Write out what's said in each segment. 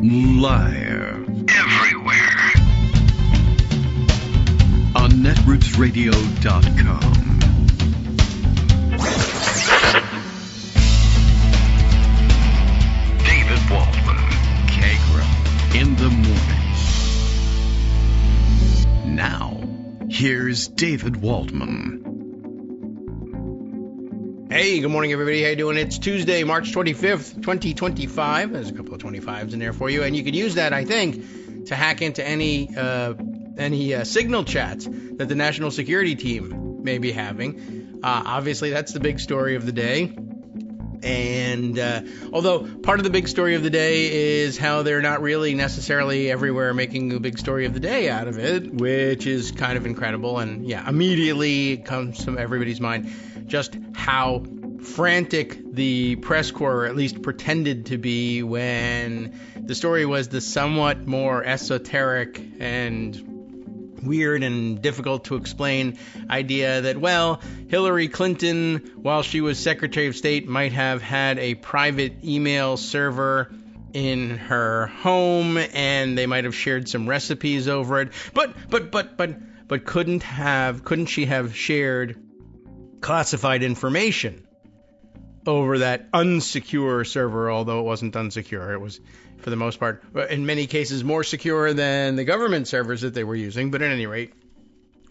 Live. Everywhere. On netrootsradio.com. David Waldman. Kagro. In the morning. Now, here's David Waldman. Hey, good morning, everybody. How you doing? It's Tuesday, March 25th, 2025. There's a couple of 25s in there for you, and you could use that, I think, to hack into any signal chats that the national security team may be having. Obviously, that's the big story of the day. And although part of the big story of the day is how they're not really necessarily everywhere making a big story of the day out of it, which is kind of incredible. And yeah, immediately it comes to everybody's mind just how frantic the press corps, or at least pretended to be, when the story was the somewhat more esoteric and weird and difficult to explain idea that, well, Hillary Clinton, while she was Secretary of State, might have had a private email server in her home and they might have shared some recipes over it. But couldn't she have shared classified information over that unsecure server, although it wasn't unsecure. It was, for the most part, in many cases, more secure than the government servers that they were using. But at any rate,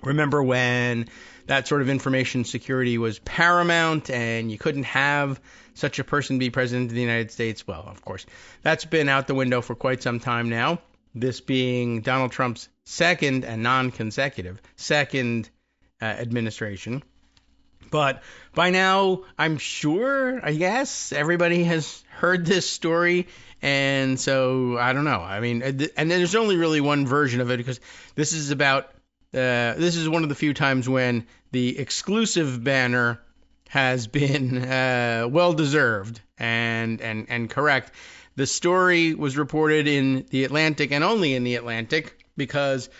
remember when that sort of information security was paramount and you couldn't have such a person be president of the United States? Well, of course, that's been out the window for quite some time now, this being Donald Trump's second and non-consecutive second administration. But by now, I'm sure, I guess, everybody has heard this story. And so, I don't know. I mean, and there's only really one version of it, because this is about, this is one of the few times when the exclusive banner has been well-deserved and correct. The story was reported in the Atlantic, and only in the Atlantic, because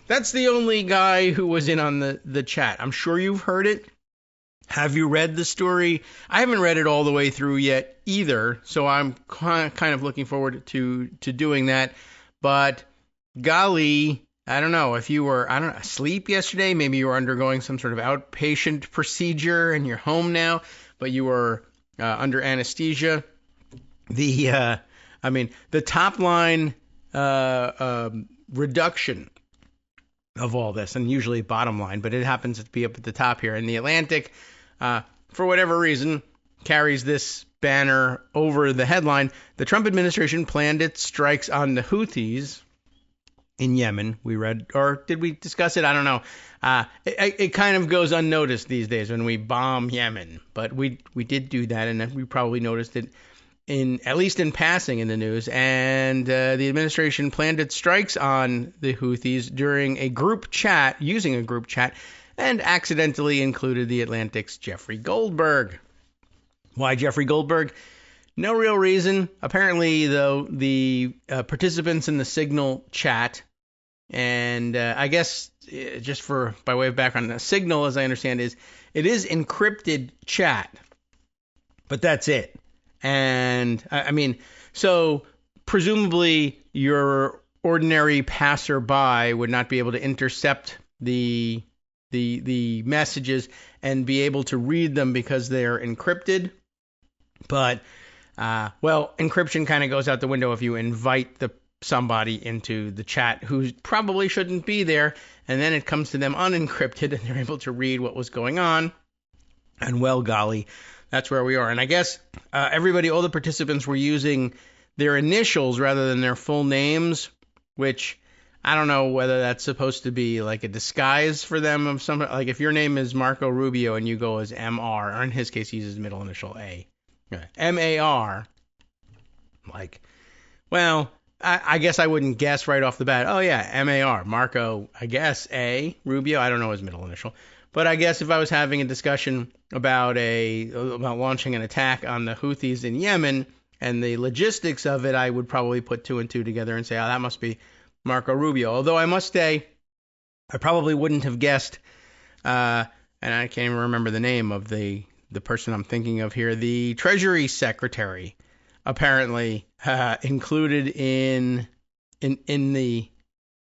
that's the only guy who was in on the chat. I'm sure you've heard it. Have you read the story? I haven't read it all the way through yet either, so I'm kind of looking forward to doing that. But golly, I don't know, if you were, asleep yesterday, maybe you were undergoing some sort of outpatient procedure and you're home now, but you were under anesthesia. The top line reduction of all this, and usually bottom line, but it happens to be up at the top here in the Atlantic, for whatever reason, carries this banner over the headline: the Trump administration planned its strikes on the Houthis in Yemen. We read, or did we discuss it? I don't know. It kind of goes unnoticed these days when we bomb Yemen, but we did do that, and we probably noticed it at least in passing in the news. And the administration planned its strikes on the Houthis during a group chat, using a group chat, and accidentally included the Atlantic's Jeffrey Goldberg. Why Jeffrey Goldberg? No real reason. Apparently, though, the participants in the Signal chat, and I guess just by way of background, the Signal, as I understand, it is encrypted chat, but that's it. And so presumably your ordinary passerby would not be able to intercept the messages and be able to read them because they're encrypted. But encryption kind of goes out the window if you invite somebody into the chat who probably shouldn't be there, and then it comes to them unencrypted and they're able to read what was going on. And well, golly, that's where we are. And I guess all the participants were using their initials rather than their full names, which I don't know whether that's supposed to be like a disguise for them of some, like if your name is Marco Rubio and you go as MR, or in his case he uses middle initial A, MAR, like, well, I guess I wouldn't guess right off the bat, oh yeah, MAR, Marco, I guess A, Rubio, I don't know his middle initial. But I guess if I was having a discussion about launching an attack on the Houthis in Yemen and the logistics of it, I would probably put two and two together and say, oh, that must be Marco Rubio. Although I must say, I probably wouldn't have guessed, and I can't even remember the name of the person I'm thinking of here, the Treasury Secretary apparently included in the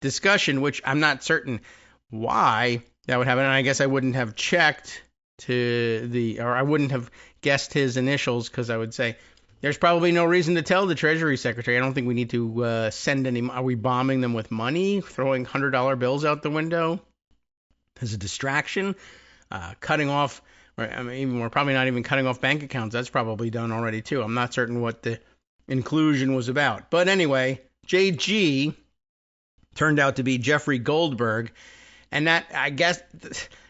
discussion, which I'm not certain why that would happen. And I guess I wouldn't have checked or I wouldn't have guessed his initials, because I would say there's probably no reason to tell the Treasury Secretary. I don't think we need to send any. Are we bombing them with money, throwing $100 bills out the window as a distraction, cutting off? We're probably not even cutting off bank accounts. That's probably done already too. I'm not certain what the inclusion was about. But anyway, JG turned out to be Jeffrey Goldberg, and that, I guess,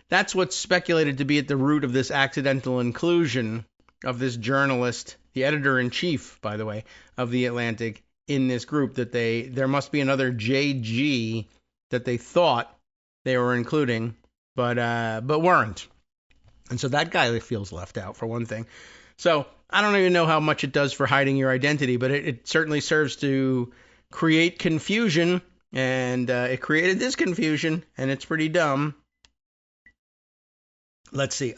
that's what's speculated to be at the root of this accidental inclusion of this journalist, the editor-in-chief, by the way, of the Atlantic, in this group. That there must be another JG that they thought they were including, but weren't. And so that guy feels left out, for one thing. So I don't even know how much it does for hiding your identity, but it certainly serves to create confusion, and it created this confusion, and it's pretty dumb. Let's see.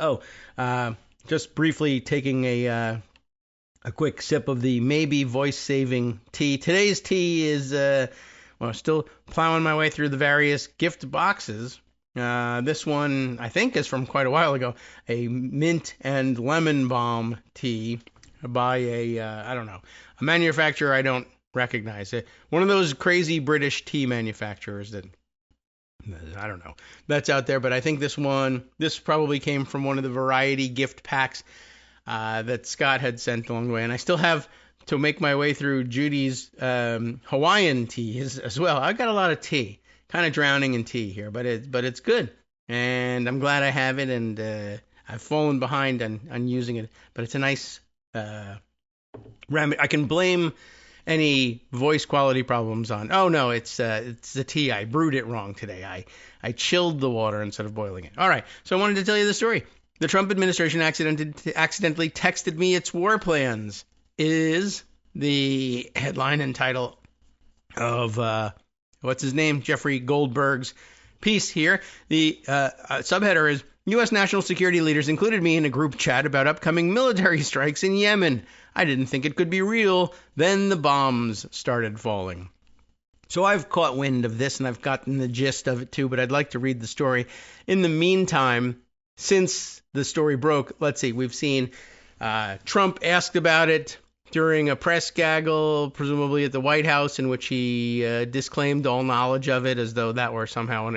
Just briefly taking a quick sip of the maybe voice-saving tea. Today's tea is, still plowing my way through the various gift boxes. This one, I think, is from quite a while ago. A mint and lemon balm tea by a manufacturer I don't recognize. One of those crazy British tea manufacturers that, I don't know, that's out there. But I think this probably came from one of the variety gift packs that Scott had sent along the way. And I still have to make my way through Judy's Hawaiian tea as well. I've got a lot of tea. Kind of drowning in tea here, but it's good, and I'm glad I have it, and I've fallen behind on using it, but it's a nice remedy. I can blame any voice quality problems on, oh no, it's the tea. I brewed it wrong today. I chilled the water instead of boiling it. All right, so I wanted to tell you the story. The Trump administration accidentally texted me its war plans is the headline and title of what's his name? Jeffrey Goldberg's piece here. The subheader is, U.S. national security leaders included me in a group chat about upcoming military strikes in Yemen. I didn't think it could be real. Then the bombs started falling. So I've caught wind of this, and I've gotten the gist of it too, but I'd like to read the story. In the meantime, since the story broke, let's see, we've seen Trump asked about it during a press gaggle, presumably at the White House, in which he disclaimed all knowledge of it, as though that were somehow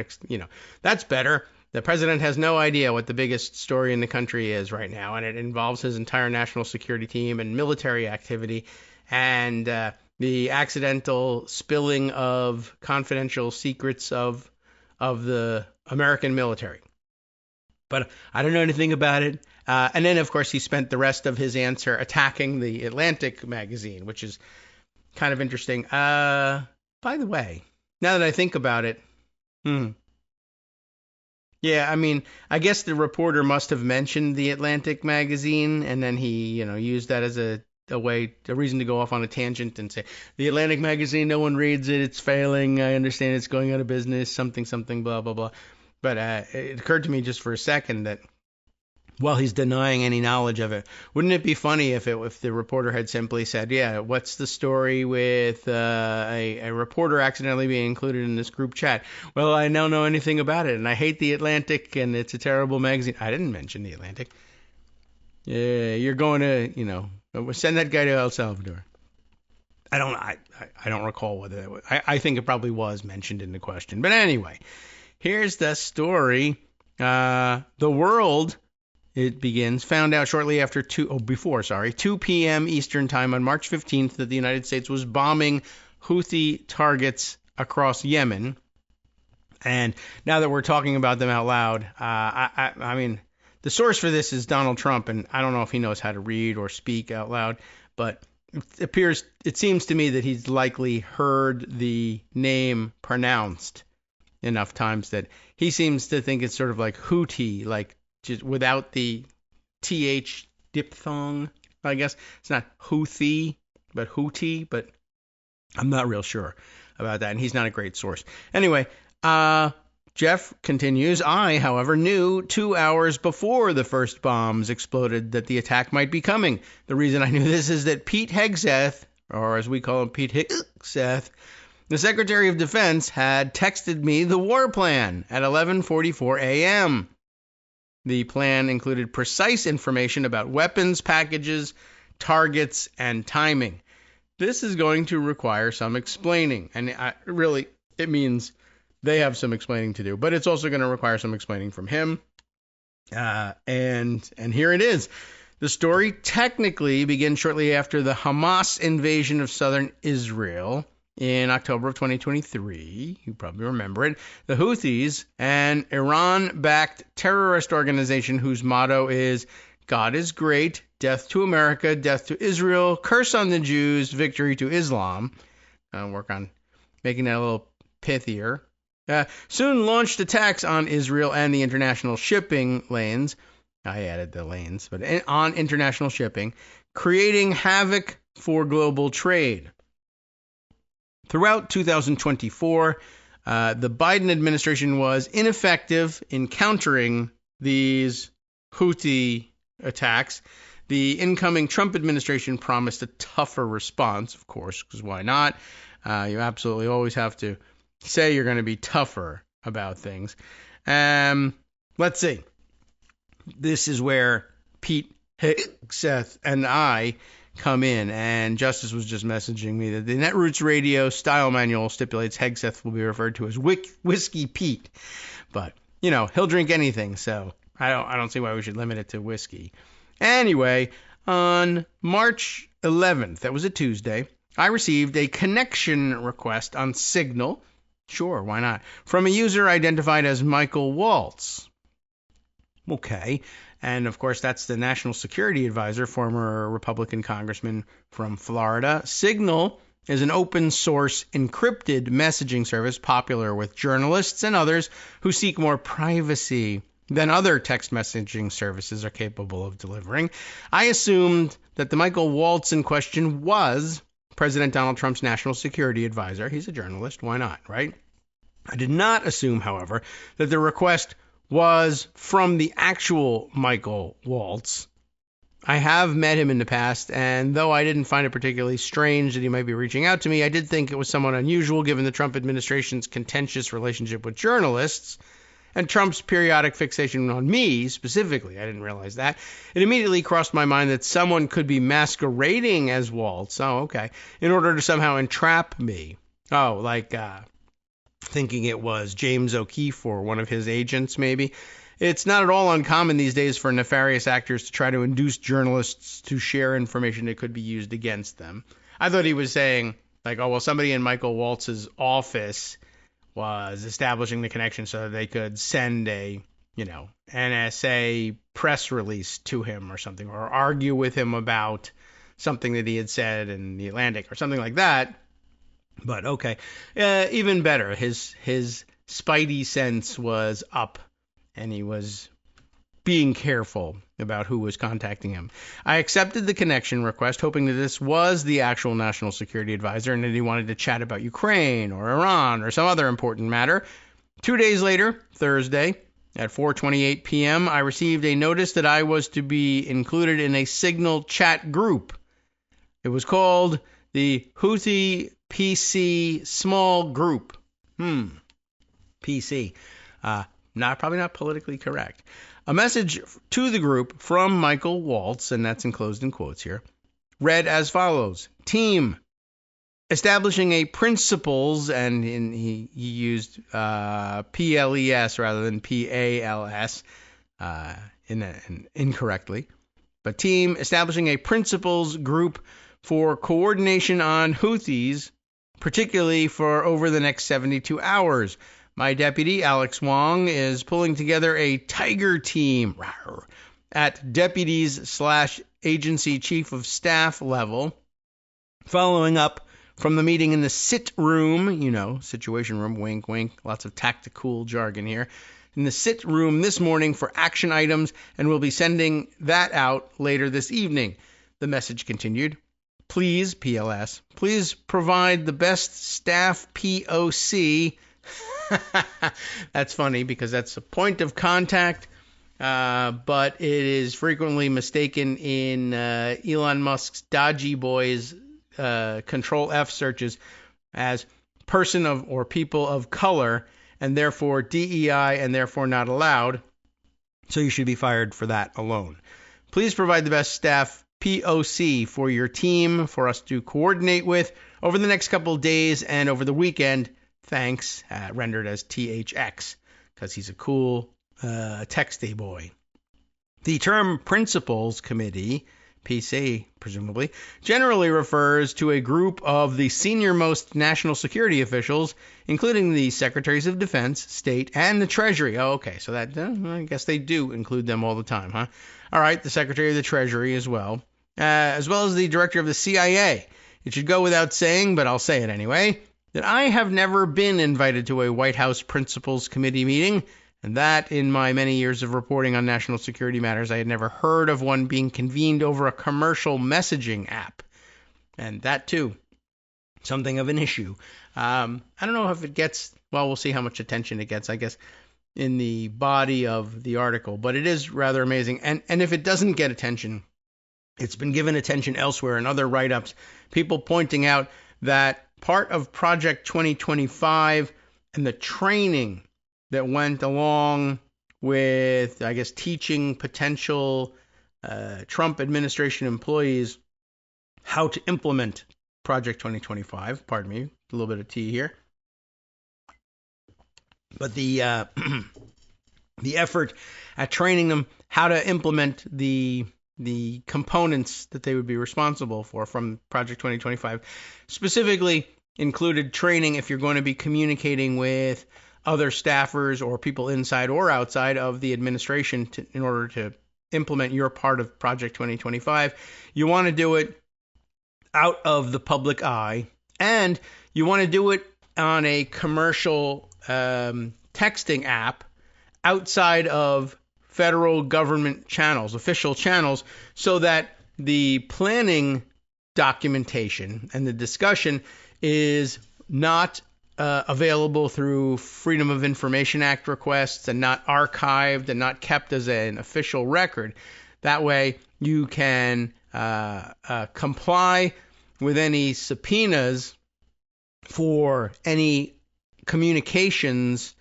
that's better. The president has no idea what the biggest story in the country is right now, and it involves his entire national security team and military activity, and the accidental spilling of confidential secrets of the American military. But I don't know anything about it. And then, of course, he spent the rest of his answer attacking the Atlantic magazine, which is kind of interesting. By the way, now that I think about it, yeah, I mean, I guess the reporter must have mentioned the Atlantic magazine, and then he, used that as a reason to go off on a tangent and say, the Atlantic magazine, no one reads it, it's failing, I understand it's going out of business, something, blah, blah, blah. But it occurred to me just for a second that while he's denying any knowledge of it, wouldn't it be funny if the reporter had simply said, yeah, what's the story with a reporter accidentally being included in this group chat? Well, I don't know anything about it, and I hate the Atlantic, and it's a terrible magazine. I didn't mention the Atlantic. Yeah, you're going to, send that guy to El Salvador. I don't recall whether that was. I think it probably was mentioned in the question. But anyway, here's the story. The world, it begins, found out shortly after 2 p.m. Eastern time on March 15th that the United States was bombing Houthi targets across Yemen. And now that we're talking about them out loud, I mean, the source for this is Donald Trump, and I don't know if he knows how to read or speak out loud, but it seems to me that he's likely heard the name pronounced enough times that he seems to think it's sort of like Houthi, like just without the TH diphthong, I guess. It's not Houthi, but Houthi, but I'm not real sure about that, and he's not a great source. Anyway, Jeff continues, I, however, knew 2 hours before the first bombs exploded that the attack might be coming. The reason I knew this is that Pete Hegseth, or as we call him, Pete Hegseth, the Secretary of Defense, had texted me the war plan at 11:44 a.m. The plan included precise information about weapons packages, targets, and timing. This is going to require some explaining, and really, it means they have some explaining to do, but it's also going to require some explaining from him. And here it is. The story technically begins shortly after the Hamas invasion of southern Israel in October of 2023. You probably remember it. The Houthis, an Iran-backed terrorist organization whose motto is God is great, death to America, death to Israel, curse on the Jews, victory to Islam. I'll work on making that a little pithier. Soon launched attacks on Israel and the international shipping lanes. I added the lanes, but on international shipping, creating havoc for global trade. Throughout 2024, the Biden administration was ineffective in countering these Houthi attacks. The incoming Trump administration promised a tougher response, of course, because why not? You absolutely always have to say you're going to be tougher about things. Let's see. This is where Pete Hegseth and I come in, and Justice was just messaging me that the Netroots Radio style manual stipulates Hegseth will be referred to as Whiskey Pete, but he'll drink anything, so I don't see why we should limit it to whiskey. Anyway, on March 11th, that was a Tuesday, I received a connection request on Signal. Sure, why not? From a user identified as Michael Waltz. Okay. And, of course, that's the National Security Advisor, former Republican congressman from Florida. Signal is an open-source encrypted messaging service popular with journalists and others who seek more privacy than other text messaging services are capable of delivering. I assumed that the Michael Waltz in question was President Donald Trump's National Security Advisor. He's a journalist. Why not, right? I did not assume, however, that the request was from the actual Michael Waltz. I have met him in the past, and though I didn't find it particularly strange that he might be reaching out to me, I did think it was somewhat unusual given the Trump administration's contentious relationship with journalists and Trump's periodic fixation on me specifically. I didn't realize that. It immediately crossed my mind that someone could be masquerading as Waltz. Oh, okay. In order to somehow entrap me. Oh, like thinking it was James O'Keefe or one of his agents, maybe. It's not at all uncommon these days for nefarious actors to try to induce journalists to share information that could be used against them. I thought he was saying, like, oh, well, somebody in Michael Waltz's office was establishing the connection so that they could send a, NSA press release to him or something, or argue with him about something that he had said in the Atlantic or something like that. But okay, even better, his spidey sense was up, and he was being careful about who was contacting him. I accepted the connection request, hoping that this was the actual National Security Advisor and that he wanted to chat about Ukraine or Iran or some other important matter. 2 days later, Thursday, at 4:28 p.m., I received a notice that I was to be included in a Signal chat group. It was called the Houthi PC Small Group. PC. Probably not politically correct. A message to the group from Michael Waltz, and that's enclosed in quotes here, read as follows. Team, establishing a principles, and he used PLES rather than PALS incorrectly, but team, establishing a principles group for coordination on Houthis, particularly for over the next 72 hours. My deputy, Alex Wong, is pulling together a tiger team at deputies/agency chief of staff level, following up from the meeting in the sit room, situation room, wink, wink, lots of tactical jargon here, in the sit room this morning for action items, and we'll be sending that out later this evening. The message continued. Please, PLS, please provide the best staff POC That's funny because that's a point of contact, but it is frequently mistaken in Elon Musk's dodgy boys Control F searches as person of or people of color, and therefore DEI and therefore not allowed. So you should be fired for that alone. Please provide the best staff POC for your team for us to coordinate with over the next couple of days and over the weekend. Thanks, rendered as THX, because he's a cool texty boy. The term Principals Committee, PC presumably, generally refers to a group of the senior-most national security officials, including the Secretaries of Defense, State, and the Treasury. Oh, okay, so that I guess they do include them all the time, huh? All right, the Secretary of the Treasury as well as the Director of the CIA. It should go without saying, but I'll say it anyway, that I have never been invited to a White House Principals Committee meeting, and that in my many years of reporting on national security matters, I had never heard of one being convened over a commercial messaging app. And that, too, something of an issue. I don't know if it gets, well, we'll see how much attention it gets, I guess, in the body of the article. But it is rather amazing. And if it doesn't get attention, it's been given attention elsewhere in other write-ups, people pointing out that part of Project 2025 and the training that went along with, I guess, teaching potential Trump administration employees how to implement Project 2025. Pardon me, a little bit of tea here. But the effort at training them how to implement the components that they would be responsible for from Project 2025 specifically included training if you're going to be communicating with other staffers or people inside or outside of the administration in order to implement your part of Project 2025. You want to do it out of the public eye, and you want to do it on a commercial texting app outside of federal government channels, official channels, so that the planning documentation and the discussion is not available through Freedom of Information Act requests and not archived and not kept as an official record. That way you can comply with any subpoenas for any communications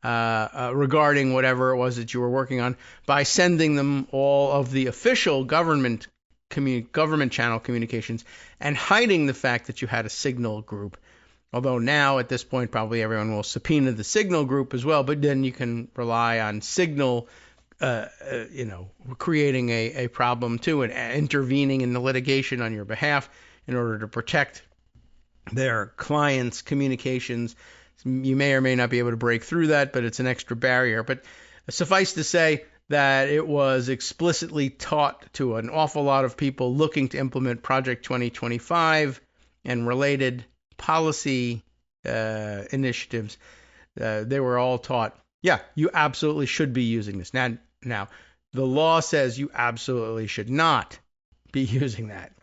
regarding whatever it was that you were working on by sending them all of the official government channel communications and hiding the fact that you had a Signal group. Although now, at this point, probably everyone will subpoena the Signal group as well, but then you can rely on Signal, creating a problem too and intervening in the litigation on your behalf in order to protect their clients' communications. You may or may not be able to break through that, but it's an extra barrier. But suffice to say that it was explicitly taught to an awful lot of people looking to implement Project 2025 and related policy initiatives. They were all taught, yeah, you absolutely should be using this. Now, the law says you absolutely should not be using that.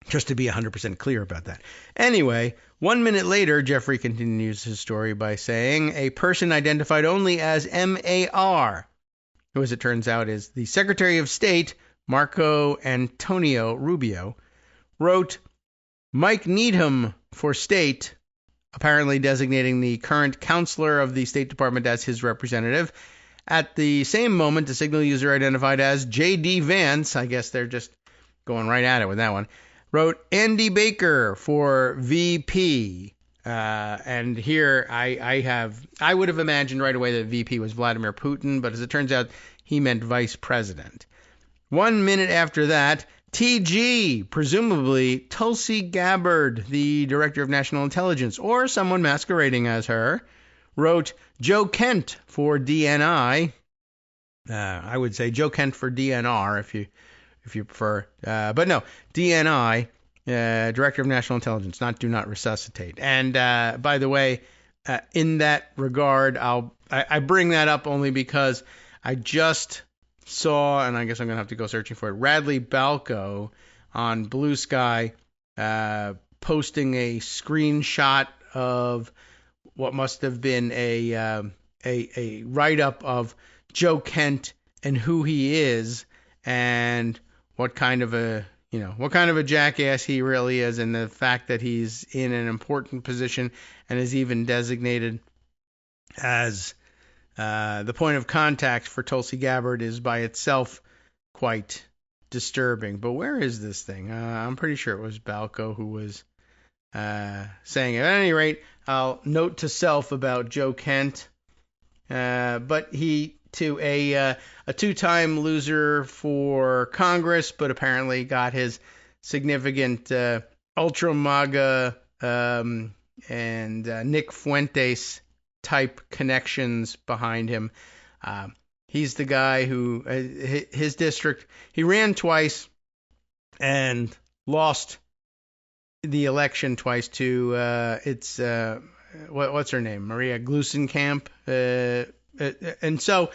Just to be 100% clear about that. Anyway, 1 minute later, Jeffrey continues his story by saying a person identified only as MAR, who, as it turns out, is the Secretary of State, Marco Antonio Rubio, wrote Mike Needham for State, apparently designating the current counselor of the State Department as his representative. At the same moment, a Signal user identified as J.D. Vance, I guess they're just going right at it with that one, wrote Andy Baker for VP. And here I would have imagined right away that VP was Vladimir Putin, but as it turns out, he meant vice president. 1 minute after that, TG, presumably Tulsi Gabbard, the director of national intelligence, or someone masquerading as her, wrote Joe Kent for DNI. I would say Joe Kent for DNR if you prefer. But no, DNI, Director of National Intelligence, not Do Not Resuscitate. And by the way, in that regard, I bring that up only because I just saw, and I guess I'm going to have to go searching for it, Radley Balco on Blue Sky posting a screenshot of what must have been a write-up of Joe Kent and who he is and what kind of a jackass he really is, and the fact that he's in an important position and is even designated as the point of contact for Tulsi Gabbard is by itself quite disturbing. But where is this thing? I'm pretty sure it was Balco who was saying it. At any rate, I'll note to self about Joe Kent. But he, too, a two-time loser for Congress, but apparently got his significant ultra MAGA and Nick Fuentes type connections behind him. He's the guy who, his district, he ran twice and lost the election twice to, what's her name? Maria Glusenkamp. And so,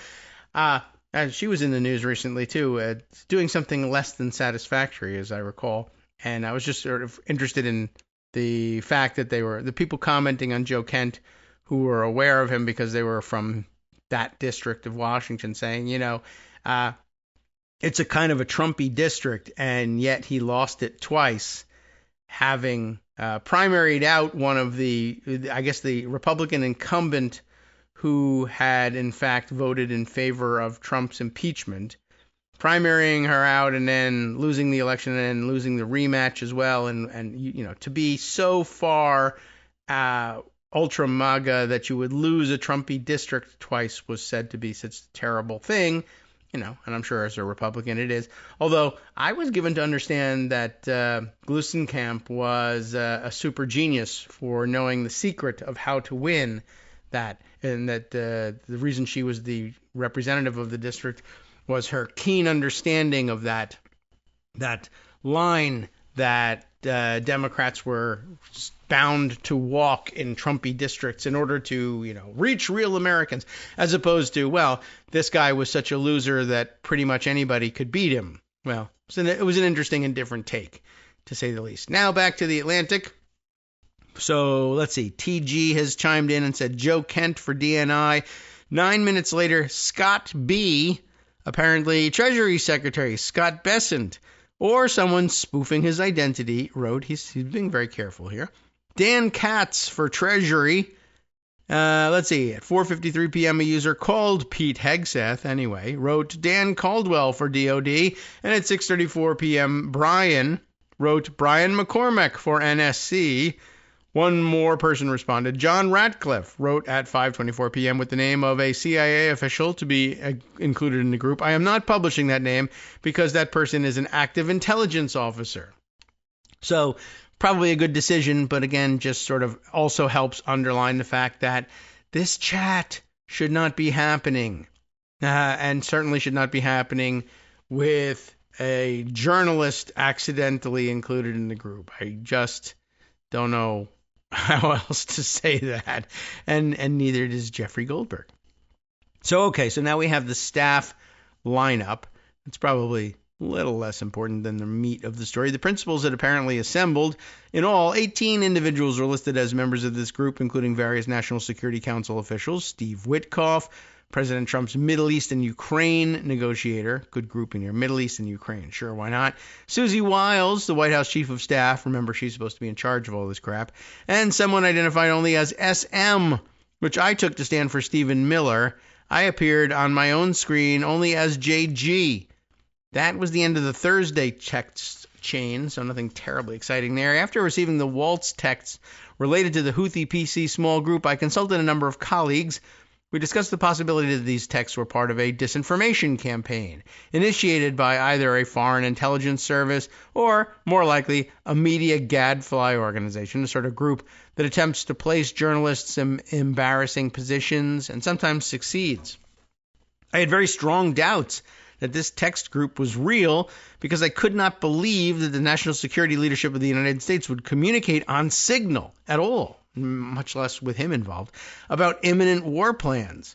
and she was in the news recently too, doing something less than satisfactory, as I recall. And I was just sort of interested in the fact that the people commenting on Joe Kent who were aware of him because they were from that district of Washington saying, it's a kind of a Trumpy district, and yet he lost it twice, having primaried out one of the Republican incumbent who had in fact voted in favor of Trump's impeachment, primarying her out and then losing the election and then losing the rematch as well. And to be so far ultra MAGA that you would lose a Trumpy district twice was said to be such a terrible thing. And I'm sure as a Republican it is. Although I was given to understand that Glusenkamp was a super genius for knowing the secret of how to win that, and that the reason she was the representative of the district was her keen understanding of that line that Democrats were bound to walk in Trumpy districts in order to, reach real Americans, as opposed to, well, this guy was such a loser that pretty much anybody could beat him. Well, so it was an interesting and different take, to say the least. Now back to the Atlantic. So let's see. TG has chimed in and said Joe Kent for DNI. 9 minutes later, Scott B., apparently Treasury Secretary Scott Bessent, or someone spoofing his identity, wrote, he's being very careful here, Dan Katz for Treasury. Let's see, at 4:53 p.m. a user called Pete Hegseth, anyway, wrote Dan Caldwell for DOD, and at 6:34 p.m. Brian wrote Brian McCormack for NSC. One more person responded. John Ratcliffe wrote at 5:24 p.m. with the name of a CIA official to be included in the group. I am not publishing that name because that person is an active intelligence officer. So probably a good decision, but again, just sort of also helps underline the fact that this chat should not be happening, and certainly should not be happening with a journalist accidentally included in the group. I just don't know how else to say that, and neither does Jeffrey Goldberg. So now we have the staff lineup. It's probably a little less important than the meat of the story. The principals had apparently assembled. In all, 18 individuals were listed as members of this group, including various National Security Council officials. Steve Witkoff, President Trump's Middle East and Ukraine negotiator. Good grouping here. Middle East and Ukraine. Sure, why not? Susie Wiles, the White House Chief of Staff. Remember, she's supposed to be in charge of all this crap. And someone identified only as SM, which I took to stand for Stephen Miller. I appeared on my own screen only as JG. That was the end of the Thursday text chain, so nothing terribly exciting there. After receiving the Waltz texts related to the Houthi PC small group, I consulted a number of colleagues. We discussed the possibility that these texts were part of a disinformation campaign initiated by either a foreign intelligence service or, more likely, a media gadfly organization, a sort of group that attempts to place journalists in embarrassing positions and sometimes succeeds. I had very strong doubts that this text group was real because I could not believe that the national security leadership of the United States would communicate on Signal at all, much less with him involved, about imminent war plans.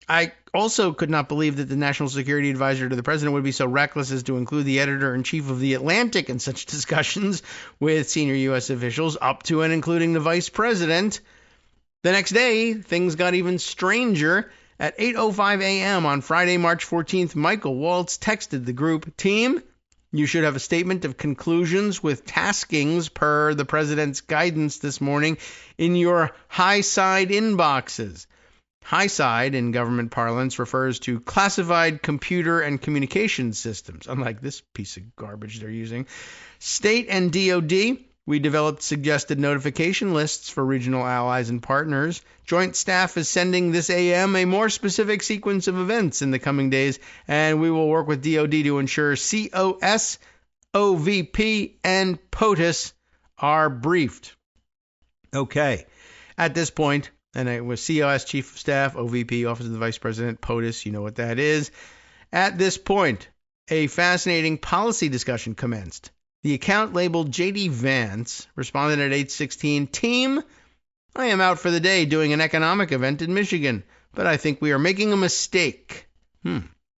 I also could not believe that the national security advisor to the president would be so reckless as to include the editor-in-chief of The Atlantic in such discussions with senior U.S. officials, up to and including the vice president. The next day, things got even stranger. At 8:05 a.m. on Friday, March 14th, Michael Waltz texted the group, "Team, you should have a statement of conclusions with taskings per the president's guidance this morning in your high side inboxes." High side in government parlance refers to classified computer and communication systems, unlike this piece of garbage they're using. State and DOD, we developed suggested notification lists for regional allies and partners. Joint Staff is sending this AM a more specific sequence of events in the coming days, and we will work with DOD to ensure COS, OVP, and POTUS are briefed. Okay. At this point, and it was COS, Chief of Staff, OVP, Office of the Vice President, POTUS, you know what that is. At this point, a fascinating policy discussion commenced. The account labeled J.D. Vance responded at 8:16, "Team, I am out for the day doing an economic event in Michigan, but I think we are making a mistake."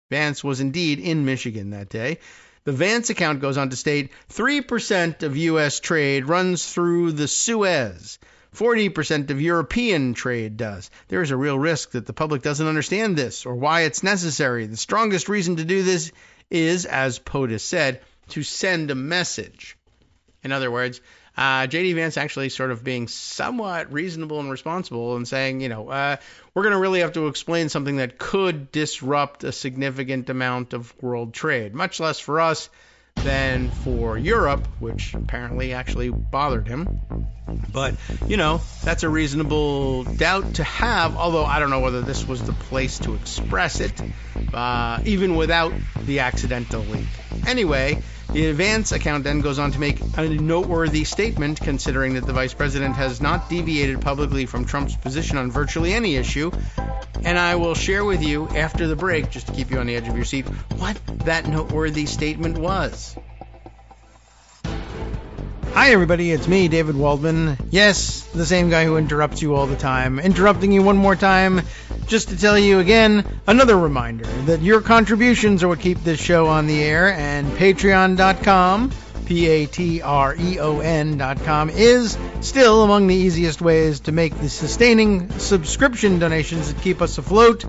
Vance was indeed in Michigan that day. The Vance account goes on to state 3% of U.S. trade runs through the Suez. 40% of European trade does. There is a real risk that the public doesn't understand this or why it's necessary. The strongest reason to do this is, as POTUS said, to send a message. In other words, J.D. Vance actually sort of being somewhat reasonable and responsible and saying, we're going to really have to explain something that could disrupt a significant amount of world trade, much less for us than for Europe, which apparently actually bothered him. But, that's a reasonable doubt to have, although I don't know whether this was the place to express it, even without the accidental leak. Anyway, the Vance account then goes on to make a noteworthy statement, considering that the vice president has not deviated publicly from Trump's position on virtually any issue. And I will share with you after the break, just to keep you on the edge of your seat, what that noteworthy statement was. Hi everybody, it's me, David Waldman. Yes, the same guy who interrupts you all the time. Interrupting you one more time, just to tell you again, another reminder that your contributions are what keep this show on the air, and Patreon.com, Patreon.com, is still among the easiest ways to make the sustaining subscription donations that keep us afloat.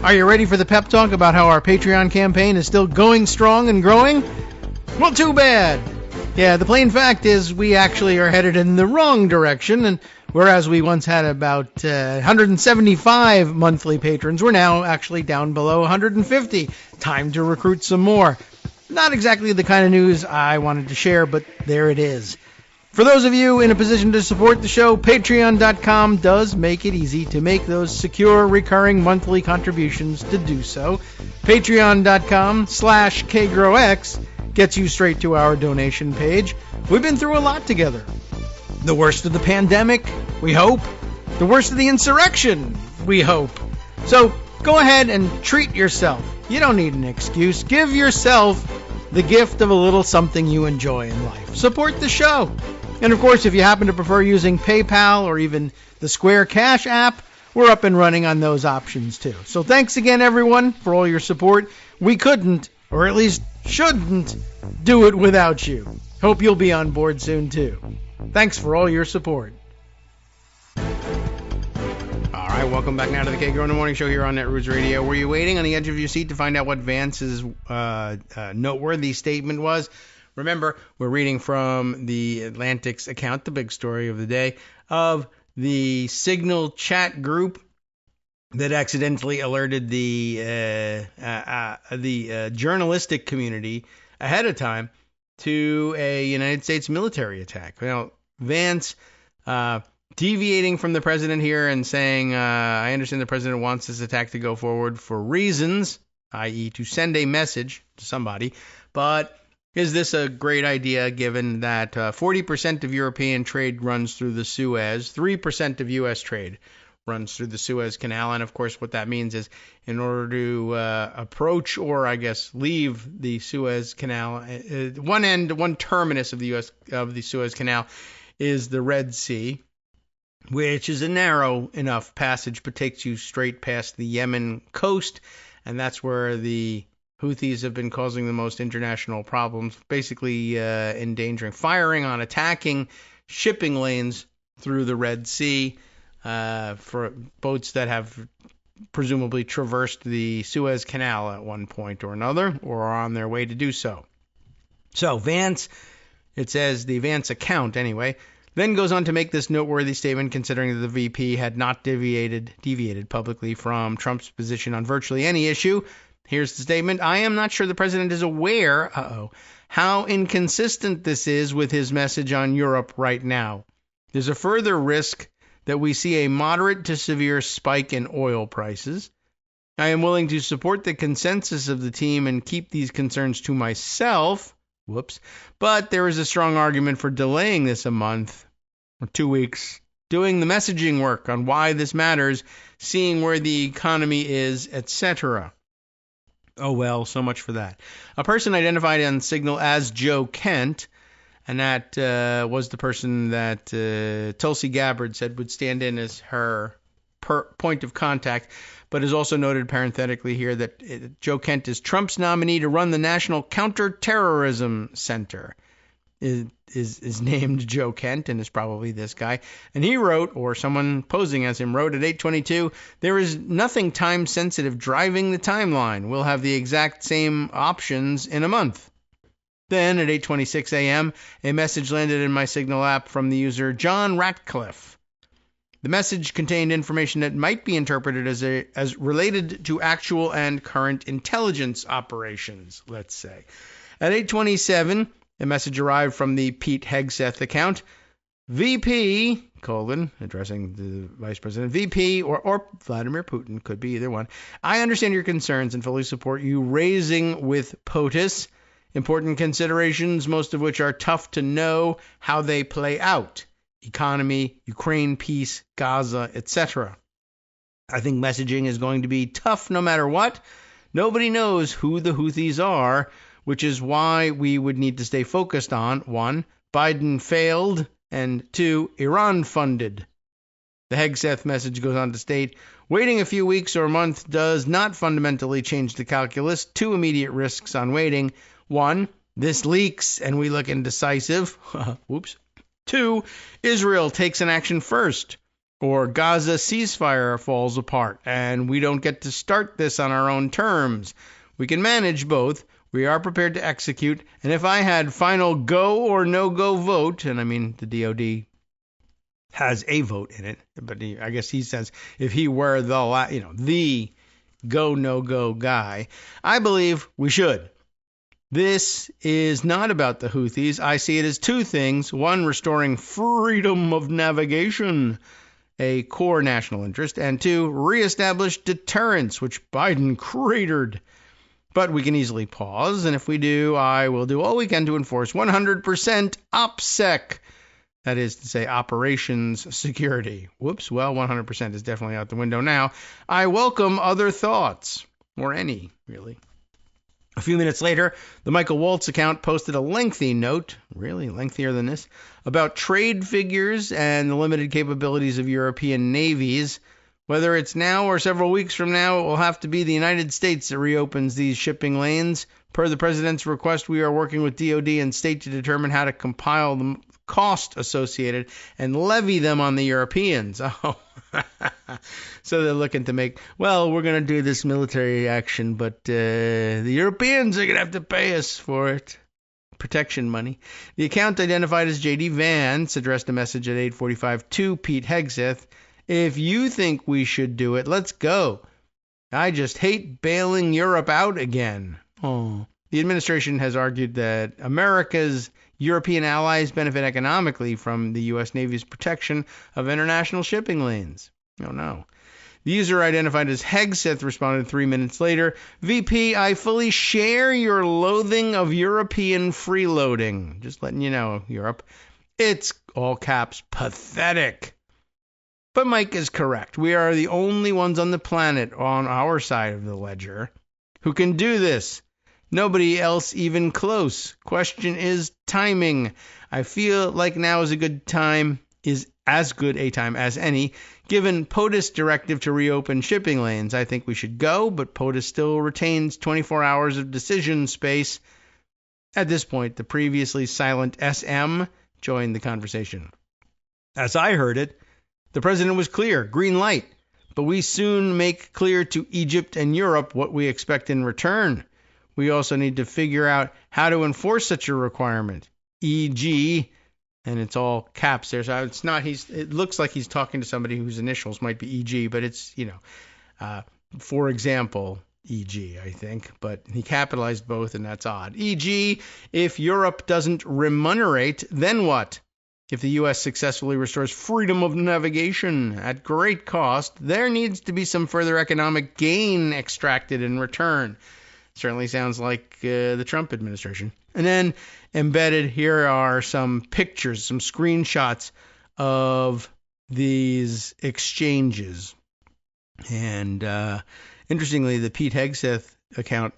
Are you ready for the pep talk about how our Patreon campaign is still going strong and growing? Well, too bad. Yeah, the plain fact is we actually are headed in the wrong direction, and whereas we once had about 175 monthly patrons, we're now actually down below 150. Time to recruit some more. Not exactly the kind of news I wanted to share, but there it is. For those of you in a position to support the show, Patreon.com does make it easy to make those secure, recurring monthly contributions to do so. Patreon.com/KagroX gets you straight to our donation page. We've been through a lot together. The worst of the pandemic, we hope. The worst of the insurrection, we hope. So go ahead and treat yourself. You don't need an excuse. Give yourself the gift of a little something you enjoy in life. Support the show. And of course, if you happen to prefer using PayPal or even the Square Cash app, we're up and running on those options too. So thanks again, everyone, for all your support. We couldn't, or at least shouldn't, do it without you. Hope you'll be on board soon too. Thanks for all your support. All right, welcome back now to the Kagro in the Morning Show here on Netroots Radio. Were you waiting on the edge of your seat to find out what Vance's noteworthy statement was? Remember, we're reading from the Atlantic's account, the big story of the day, of the Signal chat group that accidentally alerted the journalistic community ahead of time to a United States military attack. Now, Vance deviating from the president here and saying, I understand the president wants this attack to go forward for reasons, i.e. to send a message to somebody, but is this a great idea given that 40% of European trade runs through the Suez, 3% of U.S. trade runs through the Suez Canal, and of course what that means is in order to approach or I guess leave the Suez Canal, one terminus of the Suez Canal is the Red Sea, which is a narrow enough passage but takes you straight past the Yemen coast, and that's where the Houthis have been causing the most international problems, basically attacking shipping lanes through the Red Sea. for boats that have presumably traversed the Suez Canal at one point or another, or are on their way to do so. So Vance, it says the Vance account anyway, then goes on to make this noteworthy statement considering that the VP had not deviated publicly from Trump's position on virtually any issue. Here's the statement. I am not sure the president is aware, how inconsistent this is with his message on Europe right now. There's a further risk that we see a moderate to severe spike in oil prices. I am willing to support the consensus of the team and keep these concerns to myself. But there is a strong argument for delaying this a month or 2 weeks, doing the messaging work on why this matters, seeing where the economy is, etc. Oh well, so much for that. A person identified on Signal as Joe Kent, and that was the person that Tulsi Gabbard said would stand in as her point of contact, but is also noted parenthetically here that Joe Kent is Trump's nominee to run the National Counterterrorism Center. Is named Joe Kent and is probably this guy. And he wrote, or someone posing as him wrote at 8:22, there is nothing time-sensitive driving the timeline. We'll have the exact same options in a month. Then, at 8:26 a.m., a message landed in my Signal app from the user John Ratcliffe. The message contained information that might be interpreted as related to actual and current intelligence operations, let's say. At 8:27, a message arrived from the Pete Hegseth account. VP, addressing the vice president, VP or Vladimir Putin, could be either one. I understand your concerns and fully support you raising with POTUS important considerations, most of which are tough to know how they play out. Economy, Ukraine peace, Gaza, etc. I think messaging is going to be tough no matter what. Nobody knows who the Houthis are, which is why we would need to stay focused on 1. Biden failed, and 2. Iran funded. The Hegseth message goes on to state, waiting a few weeks or a month does not fundamentally change the calculus. 2 immediate risks on waiting. 1. This leaks and we look indecisive. 2. Israel takes an action first, or Gaza ceasefire falls apart, and we don't get to start this on our own terms. We can manage both. We are prepared to execute, and if I had final go or no-go vote, and I mean the DOD has a vote in it, but I guess he says if he were the go no-go guy, I believe we should. This is not about the Houthis. I see it as 2 things. 1, restoring freedom of navigation, a core national interest, and 2, reestablish deterrence, which Biden cratered. But we can easily pause, and if we do, I will do all we can to enforce 100% OPSEC. That is to say, operations security. 100% is definitely out the window now. I welcome other thoughts, or any, really. A few minutes later, the Michael Waltz account posted a lengthy note, really lengthier than this, about trade figures and the limited capabilities of European navies. Whether it's now or several weeks from now, it will have to be the United States that reopens these shipping lanes. Per the president's request, we are working with DOD and state to determine how to compile the cost associated and levy them on the Europeans. Oh, so they're looking to make, we're going to do this military action, but the Europeans are going to have to pay us for it. Protection money. The account identified as J.D. Vance addressed a message at 8:45 to Pete Hegseth. If you think we should do it, let's go. I just hate bailing Europe out again. Oh. The administration has argued that America's European allies benefit economically from the U.S. Navy's protection of international shipping lanes. Oh, no. The user identified as Hegseth responded 3 minutes later, VP, I fully share your loathing of European freeloading. Just letting you know, Europe. It's, all caps, pathetic. But Mike is correct. We are the only ones on the planet on our side of the ledger who can do this. Nobody else even close. Question is timing. I feel like now is as good a time as any. Given POTUS directive to reopen shipping lanes, I think we should go, but POTUS still retains 24 hours of decision space. At this point, the previously silent SM joined the conversation. As I heard it, The president was clear, green light. But we soon make clear to Egypt and Europe what we expect in return. We also need to figure out how to enforce such a requirement, e.g., and it's all caps there, so it's not, it looks like he's talking to somebody whose initials might be e.g., but it's, for example, e.g., I think, but he capitalized both, and that's odd. E.g., if Europe doesn't remunerate, then what? If the U.S. successfully restores freedom of navigation at great cost, there needs to be some further economic gain extracted in return. Certainly sounds like the Trump administration. And then embedded here are some pictures, some screenshots of these exchanges. And interestingly, the Pete Hegseth account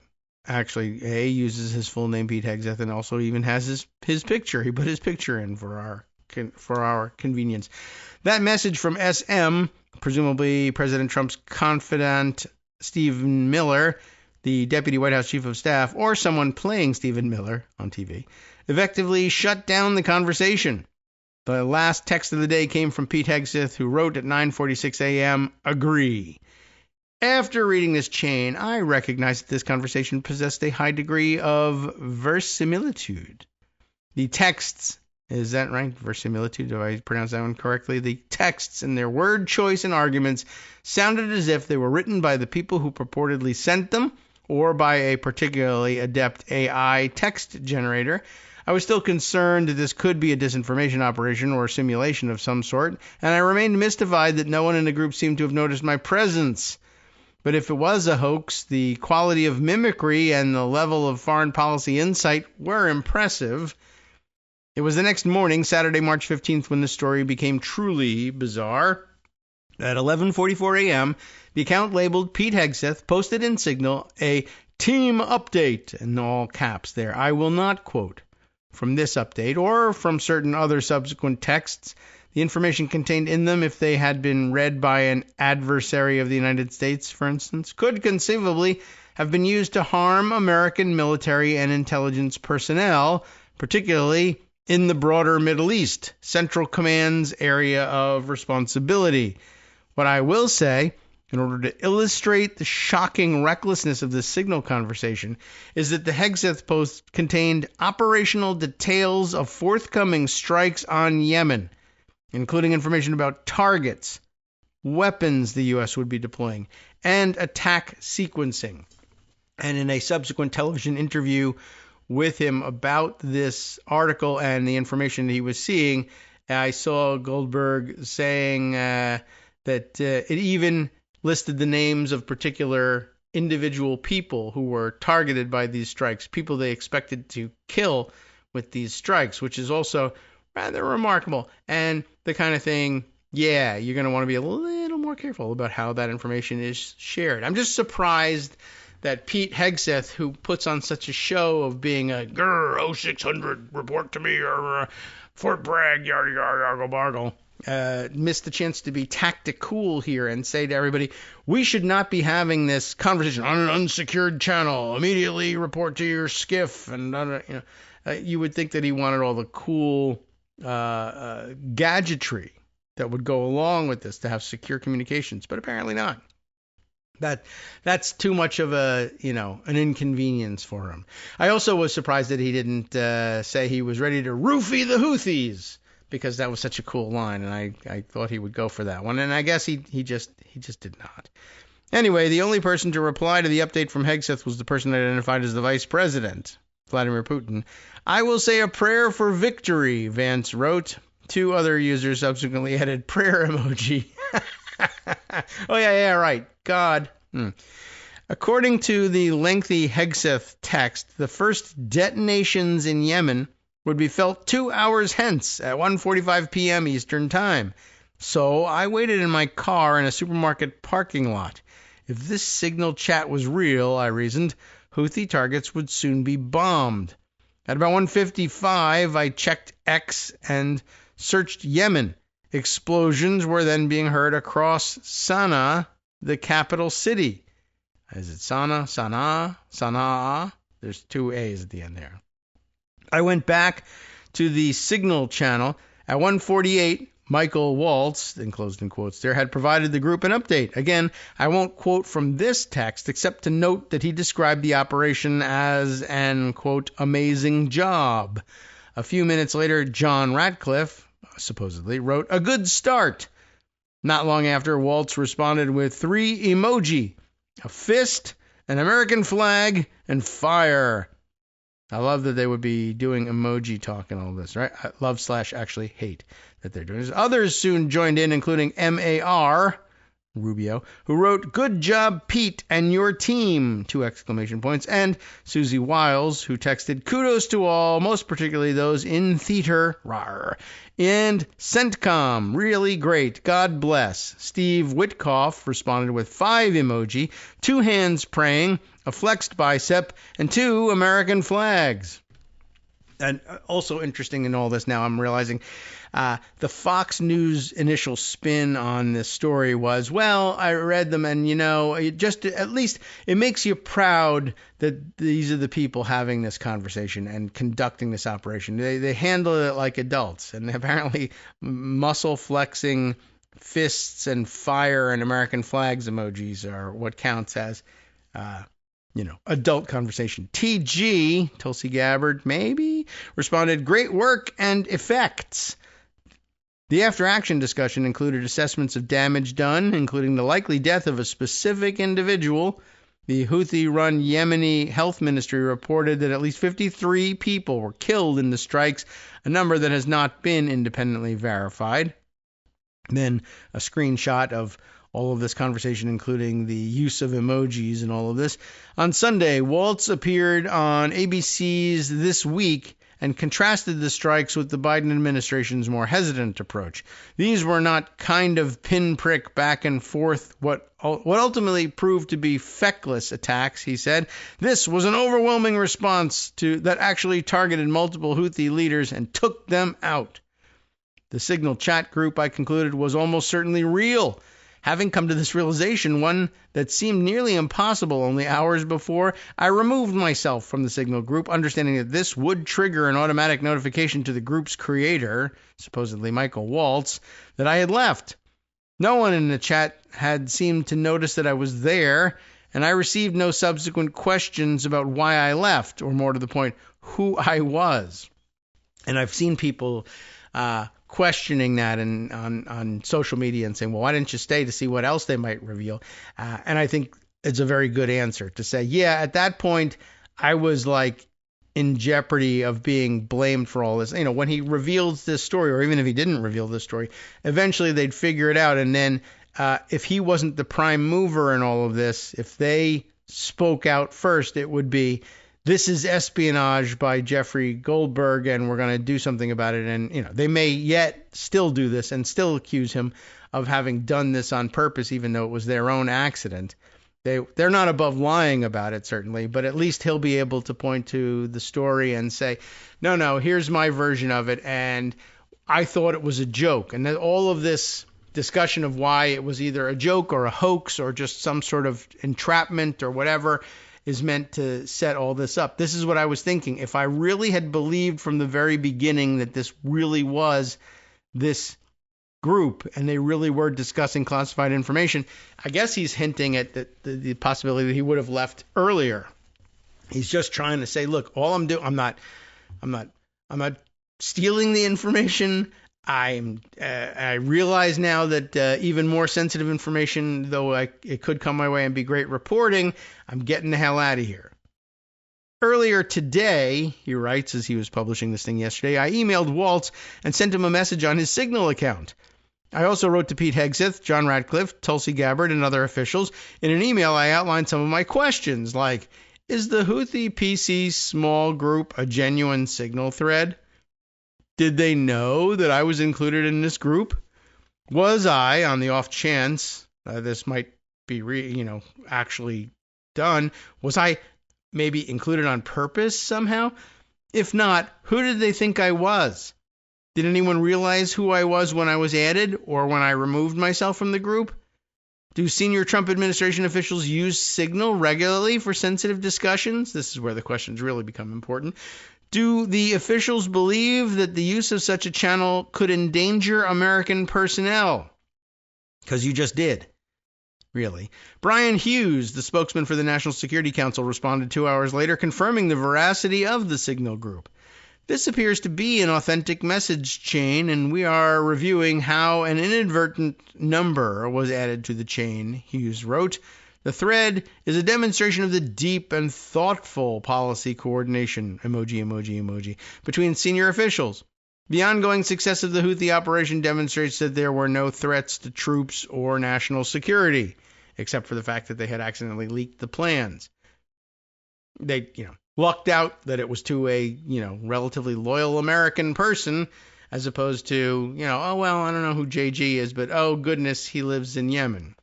actually uses his full name, Pete Hegseth, and also even has his picture. He put his picture in for our convenience. That message from SM, presumably President Trump's confidant Stephen Miller, the Deputy White House Chief of Staff, or someone playing Stephen Miller on TV, effectively shut down the conversation. The last text of the day came from Pete Hegseth, who wrote at 9:46 a.m., agree. After reading this chain, I recognized that this conversation possessed a high degree of verisimilitude. The texts, is that right? Verisimilitude? Do I pronounce that one correctly? The texts and their word choice and arguments sounded as if they were written by the people who purportedly sent them, or by a particularly adept AI text generator. I was still concerned that this could be a disinformation operation or a simulation of some sort, and I remained mystified that no one in the group seemed to have noticed my presence. But if it was a hoax, the quality of mimicry and the level of foreign policy insight were impressive. It was the next morning, Saturday, March 15th, when the story became truly bizarre. At 11:44 a.m., the account labeled Pete Hegseth posted in Signal a team update in all caps there. I will not quote from this update or from certain other subsequent texts. The information contained in them, if they had been read by an adversary of the United States, for instance, could conceivably have been used to harm American military and intelligence personnel, particularly in the broader Middle East, Central Command's area of responsibility. What I will say, in order to illustrate the shocking recklessness of this Signal conversation, is that the Hegseth post contained operational details of forthcoming strikes on Yemen, including information about targets, weapons the U.S. would be deploying, and attack sequencing. And in a subsequent television interview with him about this article and the information he was seeing, I saw Goldberg saying that it even listed the names of particular individual people who were targeted by these strikes, people they expected to kill with these strikes, which is also rather remarkable. And the kind of thing, you're going to want to be a little more careful about how that information is shared. I'm just surprised that Pete Hegseth, who puts on such a show of being a 0600, report to me, or Fort Bragg, yada yada bargle, missed the chance to be tactical here and say to everybody, we should not be having this conversation on an unsecured channel. Immediately report to your skiff. And you would think that he wanted all the cool gadgetry that would go along with this to have secure communications, but apparently not. That's too much of an inconvenience for him. I also was surprised that he didn't say he was ready to roofie the Houthis, because that was such a cool line, and I thought he would go for that one, and I guess he just did not. Anyway, the only person to reply to the update from Hegseth was the person identified as the vice president, Vladimir Putin. I will say a prayer for victory, Vance wrote. 2 other users subsequently added prayer emoji. Oh, yeah, right. God. According to the lengthy Hegseth text, the first detonations in Yemen would be felt 2 hours hence at 1:45 p.m. Eastern Time. So I waited in my car in a supermarket parking lot. If this Signal chat was real, I reasoned, Houthi targets would soon be bombed. At about 1:55, I checked X and searched Yemen. Explosions were then being heard across Sana'a, the capital city. Is it Sana'a? There's 2 A's at the end there. I went back to the Signal channel. At 1:48, Michael Waltz, enclosed in quotes there, had provided the group an update. Again, I won't quote from this text except to note that he described the operation as an, quote, amazing job. A few minutes later, John Ratcliffe, supposedly, wrote, a good start. Not long after, Waltz responded with 3 emoji, a fist, an American flag, and fire. I love that they would be doing emoji talk and all this, right? I love / actually hate that they're doing this. Others soon joined in, including M.A.R., Rubio, who wrote, good job, Pete, and your team, 2 exclamation points, and Susie Wiles, who texted, kudos to all, most particularly those in theater, rawr, and CENTCOM, really great, God bless. Steve Witkoff responded with 5 emoji, 2 hands praying, a flexed bicep, and 2 American flags. And also interesting in all this now, I'm realizing the Fox News initial spin on this story was, well, I read them and, it just at least it makes you proud that these are the people having this conversation and conducting this operation. They handle it like adults, and apparently muscle flexing fists and fire and American flags emojis are what counts as adult conversation. TG, Tulsi Gabbard, maybe, responded, great work and effects. The after-action discussion included assessments of damage done, including the likely death of a specific individual. The Houthi-run Yemeni health ministry reported that at least 53 people were killed in the strikes, a number that has not been independently verified. Then a screenshot of all of this conversation, including the use of emojis and all of this. On Sunday, Waltz appeared on ABC's This Week and contrasted the strikes with the Biden administration's more hesitant approach. These were not kind of pinprick back and forth, what ultimately proved to be feckless attacks, he said. This was an overwhelming response that actually targeted multiple Houthi leaders and took them out. The Signal chat group, I concluded, was almost certainly real. Having come to this realization, one that seemed nearly impossible only hours before, I removed myself from the Signal group, understanding that this would trigger an automatic notification to the group's creator, supposedly Michael Waltz, that I had left. No one in the chat had seemed to notice that I was there, and I received no subsequent questions about why I left, or more to the point, who I was. And I've seen people questioning that on social media and saying, well, why didn't you stay to see what else they might reveal? And I think it's a very good answer to say, yeah, at that point, I was like in jeopardy of being blamed for all this. When he reveals this story, or even if he didn't reveal this story, eventually they'd figure it out. And then if he wasn't the prime mover in all of this, if they spoke out first, it would be, this is espionage by Jeffrey Goldberg, and we're going to do something about it. And, they may yet still do this and still accuse him of having done this on purpose, even though it was their own accident. They're not above lying about it, certainly, but at least he'll be able to point to the story and say, no, here's my version of it, and I thought it was a joke. And then all of this discussion of why it was either a joke or a hoax or just some sort of entrapment or whatever is meant to set all this up. This is what I was thinking. If I really had believed from the very beginning that this really was this group and they really were discussing classified information, I guess he's hinting at the possibility that he would have left earlier. He's just trying to say, look, all I'm doing, I'm not stealing the information. I realize now that even more sensitive information, though it could come my way and be great reporting, I'm getting the hell out of here. Earlier today, he writes, as he was publishing this thing yesterday, I emailed Waltz and sent him a message on his Signal account. I also wrote to Pete Hegseth, John Ratcliffe, Tulsi Gabbard, and other officials. In an email, I outlined some of my questions, like, is the Houthi PC small group a genuine Signal thread? Did they know that I was included in this group? Was I, on the off chance this might be actually done, was I maybe included on purpose somehow? If not, who did they think I was? Did anyone realize who I was when I was added or when I removed myself from the group? Do senior Trump administration officials use Signal regularly for sensitive discussions? This is where the questions really become important. Do the officials believe that the use of such a channel could endanger American personnel? Because you just did. Really. Brian Hughes, the spokesman for the National Security Council, responded 2 hours later, confirming the veracity of the signal group. This appears to be an authentic message chain, and we are reviewing how an inadvertent number was added to the chain, Hughes wrote. The thread is a demonstration of the deep and thoughtful policy coordination, emoji, between senior officials. The ongoing success of the Houthi operation demonstrates that there were no threats to troops or national security, except for the fact that they had accidentally leaked the plans. They, lucked out that it was to a, relatively loyal American person, as opposed to, oh, well, I don't know who JG is, but oh, goodness, he lives in Yemen.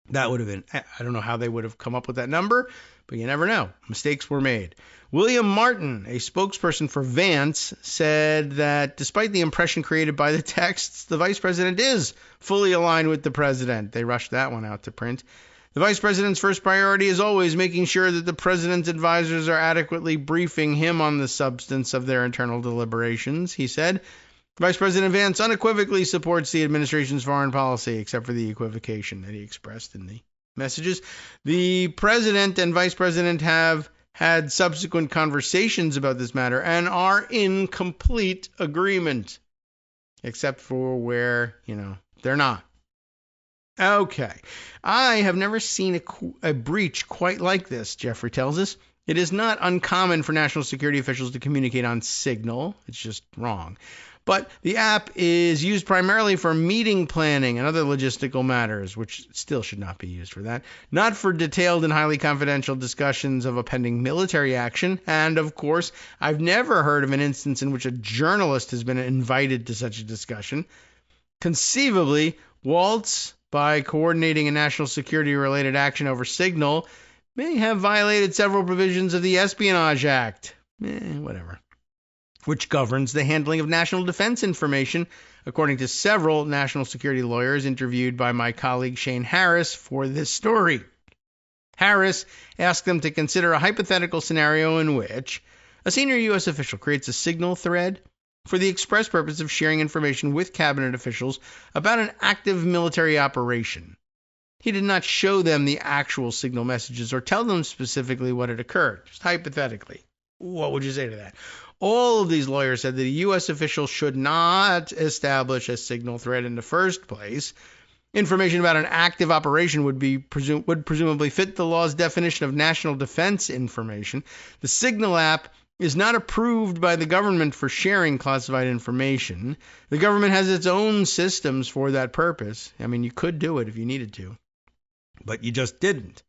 That would have been, I don't know how they would have come up with that number, but you never know. Mistakes were made. William Martin, a spokesperson for Vance, said that despite the impression created by the texts, the vice president is fully aligned with the president. They rushed that one out to print. The vice president's first priority is always making sure that the president's advisors are adequately briefing him on the substance of their internal deliberations, he said. Vice President Vance unequivocally supports the administration's foreign policy, except for the equivocation that he expressed in the messages. The president and vice president have had subsequent conversations about this matter and are in complete agreement, except for where, they're not. Okay. I have never seen a breach quite like this, Jeffrey tells us. It is not uncommon for national security officials to communicate on Signal. It's just wrong. But the app is used primarily for meeting planning and other logistical matters, which still should not be used for that, not for detailed and highly confidential discussions of a pending military action. And, of course, I've never heard of an instance in which a journalist has been invited to such a discussion. Conceivably, Waltz, by coordinating a national security-related action over Signal, may have violated several provisions of the Espionage Act. Whatever. Which governs the handling of national defense information, according to several national security lawyers interviewed by my colleague Shane Harris for this story. Harris asked them to consider a hypothetical scenario in which a senior U.S. official creates a signal thread for the express purpose of sharing information with cabinet officials about an active military operation. He did not show them the actual signal messages or tell them specifically what had occurred, just hypothetically. What would you say to that? All of these lawyers said that a U.S. official should not establish a signal thread in the first place. Information about an active operation would presumably fit the law's definition of national defense information. The Signal app is not approved by the government for sharing classified information. The government has its own systems for that purpose. I mean, you could do it if you needed to, but you just didn't.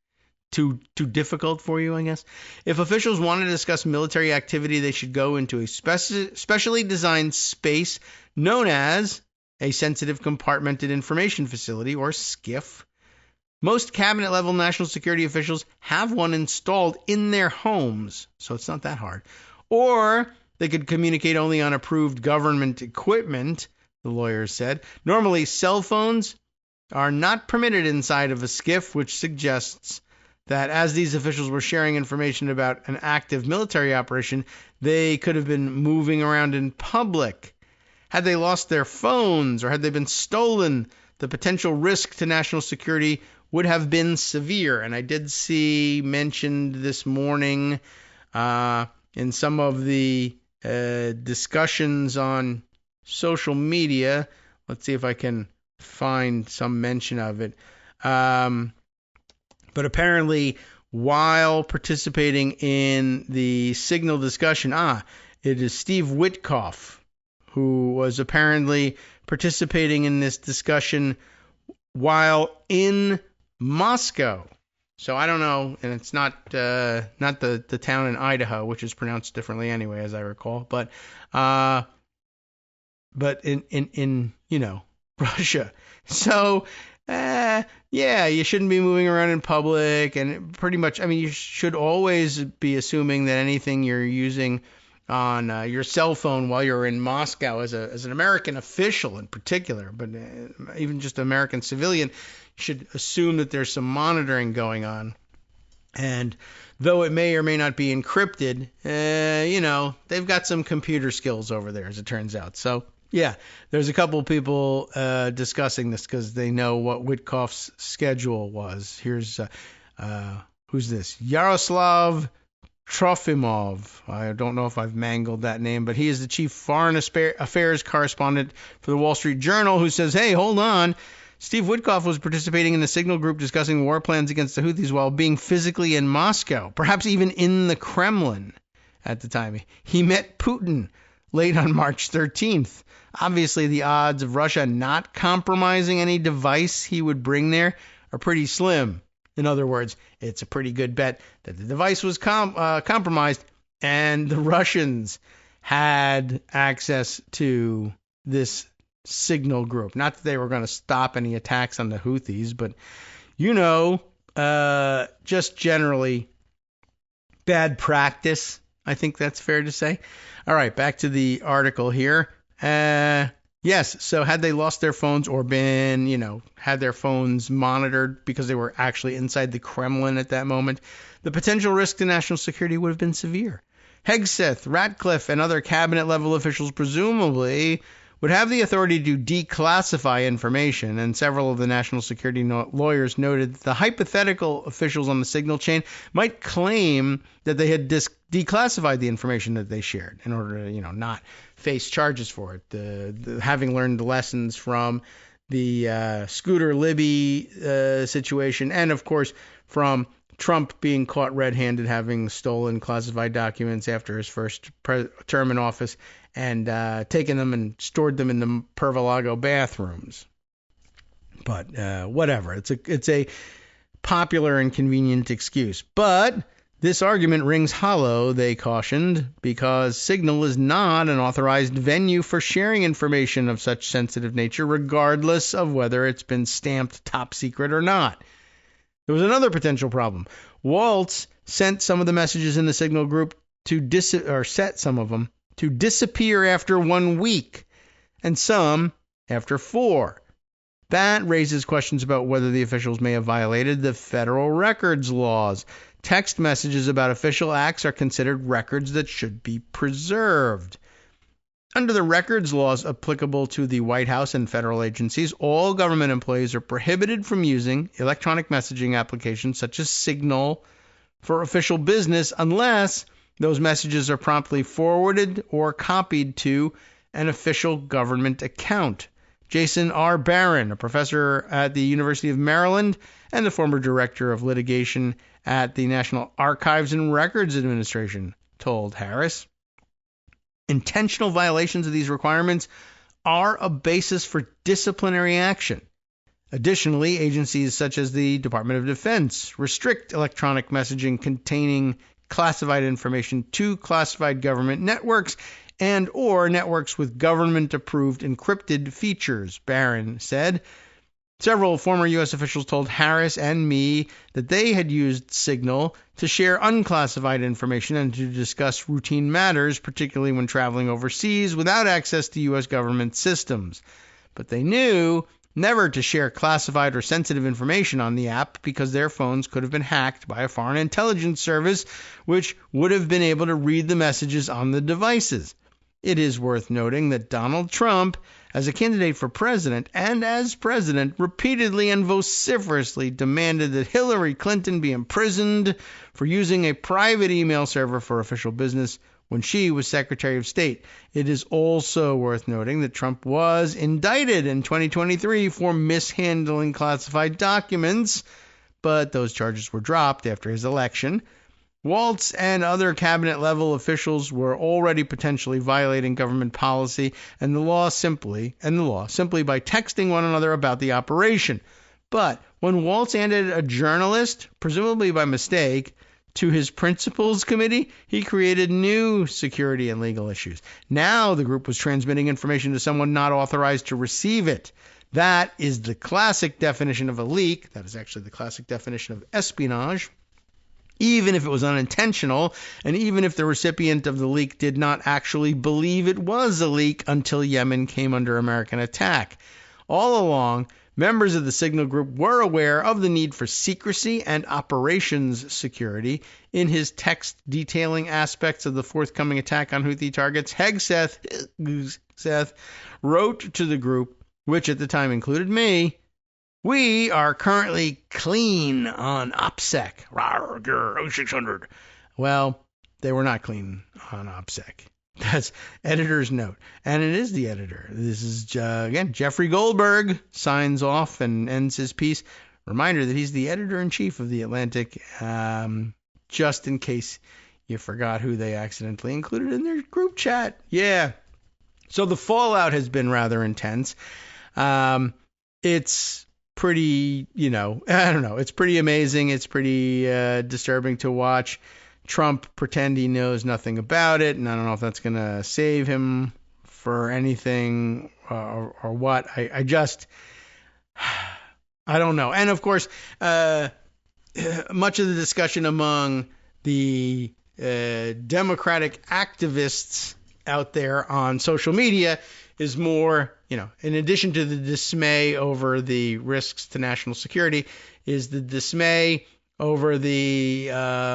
Too difficult for you, I guess. If officials want to discuss military activity, they should go into a specially designed space known as a sensitive compartmented information facility, or SCIF. Most cabinet-level national security officials have one installed in their homes, so it's not that hard. Or they could communicate only on approved government equipment, the lawyers said. Normally, cell phones are not permitted inside of a SCIF, which suggests that as these officials were sharing information about an active military operation, they could have been moving around in public. Had they lost their phones or had they been stolen, the potential risk to national security would have been severe. And I did see mentioned this morning in some of the discussions on social media. Let's see if I can find some mention of it. But apparently, while participating in the Signal discussion, it is Steve Witkoff who was apparently participating in this discussion while in Moscow. So I don't know, and it's not the town in Idaho, which is pronounced differently anyway, as I recall, but in Russia. So. Yeah, you shouldn't be moving around in public, and pretty much, you should always be assuming that anything you're using on your cell phone while you're in Moscow as an American official in particular, but even just an American civilian, you should assume that there's some monitoring going on. And though it may or may not be encrypted, they've got some computer skills over there, as it turns out. So, yeah, there's a couple people discussing this because they know what Witkoff's schedule was. Here's, who's this? Yaroslav Trofimov. I don't know if I've mangled that name, but he is the chief foreign affairs correspondent for the Wall Street Journal, who says, hey, hold on. Steve Witkoff was participating in a signal group discussing war plans against the Houthis while being physically in Moscow, perhaps even in the Kremlin at the time. He met Putin late on March 13th. Obviously, the odds of Russia not compromising any device he would bring there are pretty slim. In other words, it's a pretty good bet that the device was compromised and the Russians had access to this signal group. Not that they were going to stop any attacks on the Houthis, but, just generally bad practice. I think that's fair to say. All right, back to the article here. Yes, so had they lost their phones or been, had their phones monitored because they were actually inside the Kremlin at that moment, the potential risk to national security would have been severe. Hegseth, Ratcliffe, and other cabinet-level officials presumably would have the authority to declassify information, and several of the national security lawyers noted that the hypothetical officials on the signal chain might claim that they had declassified the information that they shared in order to, not face charges for it. Having learned the lessons from the Scooter Libby situation, and of course from Trump being caught red-handed having stolen classified documents after his first term in office and taken them and stored them in the Mar-a-Lago bathrooms. But whatever, it's a popular and convenient excuse. But this argument rings hollow, they cautioned, because Signal is not an authorized venue for sharing information of such sensitive nature, regardless of whether it's been stamped top secret or not. There was another potential problem. Waltz sent some of the messages in the Signal group set some of them to disappear after 1 week, and some after 4. That raises questions about whether the officials may have violated the federal records laws. Text messages about official acts are considered records that should be preserved. Under the records laws applicable to the White House and federal agencies, all government employees are prohibited from using electronic messaging applications such as Signal for official business unless those messages are promptly forwarded or copied to an official government account. Jason R. Barron, a professor at the University of Maryland and the former director of litigation at the National Archives and Records Administration, told Harris. Intentional violations of these requirements are a basis for disciplinary action. Additionally, agencies such as the Department of Defense restrict electronic messaging containing classified information to classified government networks and or networks with government-approved encrypted features, Barron said. Several former U.S. officials told Harris and me that they had used Signal to share unclassified information and to discuss routine matters, particularly when traveling overseas without access to U.S. government systems. But they knew never to share classified or sensitive information on the app because their phones could have been hacked by a foreign intelligence service, which would have been able to read the messages on the devices. It is worth noting that Donald Trump, as a candidate for president and as president, repeatedly and vociferously demanded that Hillary Clinton be imprisoned for using a private email server for official business when she was Secretary of State. It is also worth noting that Trump was indicted in 2023 for mishandling classified documents, but those charges were dropped after his election. Waltz and other cabinet-level officials were already potentially violating government policy and the law simply by texting one another about the operation. But when Waltz added a journalist, presumably by mistake, to his principals committee, he created new security and legal issues. Now the group was transmitting information to someone not authorized to receive it. That is the classic definition of a leak. That is actually the classic definition of espionage. Even if it was unintentional, and even if the recipient of the leak did not actually believe it was a leak until Yemen came under American attack. All along, Members of the Signal Group were aware of the need for secrecy and operations security. In his text detailing aspects of the forthcoming attack on Houthi targets, Hegseth wrote to the group, which at the time included me, "We are currently clean on OPSEC. Rawr, 0600. Well, they were not clean on OPSEC. That's editor's note. And it is the editor. This is, again, Jeffrey Goldberg signs off and ends his piece. Reminder that he's the editor-in-chief of the Atlantic, just in case you forgot who they accidentally included in their group chat. Yeah. So the fallout has been rather intense. It's pretty, I don't know. It's pretty amazing. It's pretty disturbing to watch Trump pretend he knows nothing about it, and I don't know if that's going to save him for anything or what. I don't know. And of course, much of the discussion among the Democratic activists out there on social media is more, in addition to the dismay over the risks to national security, is the dismay over the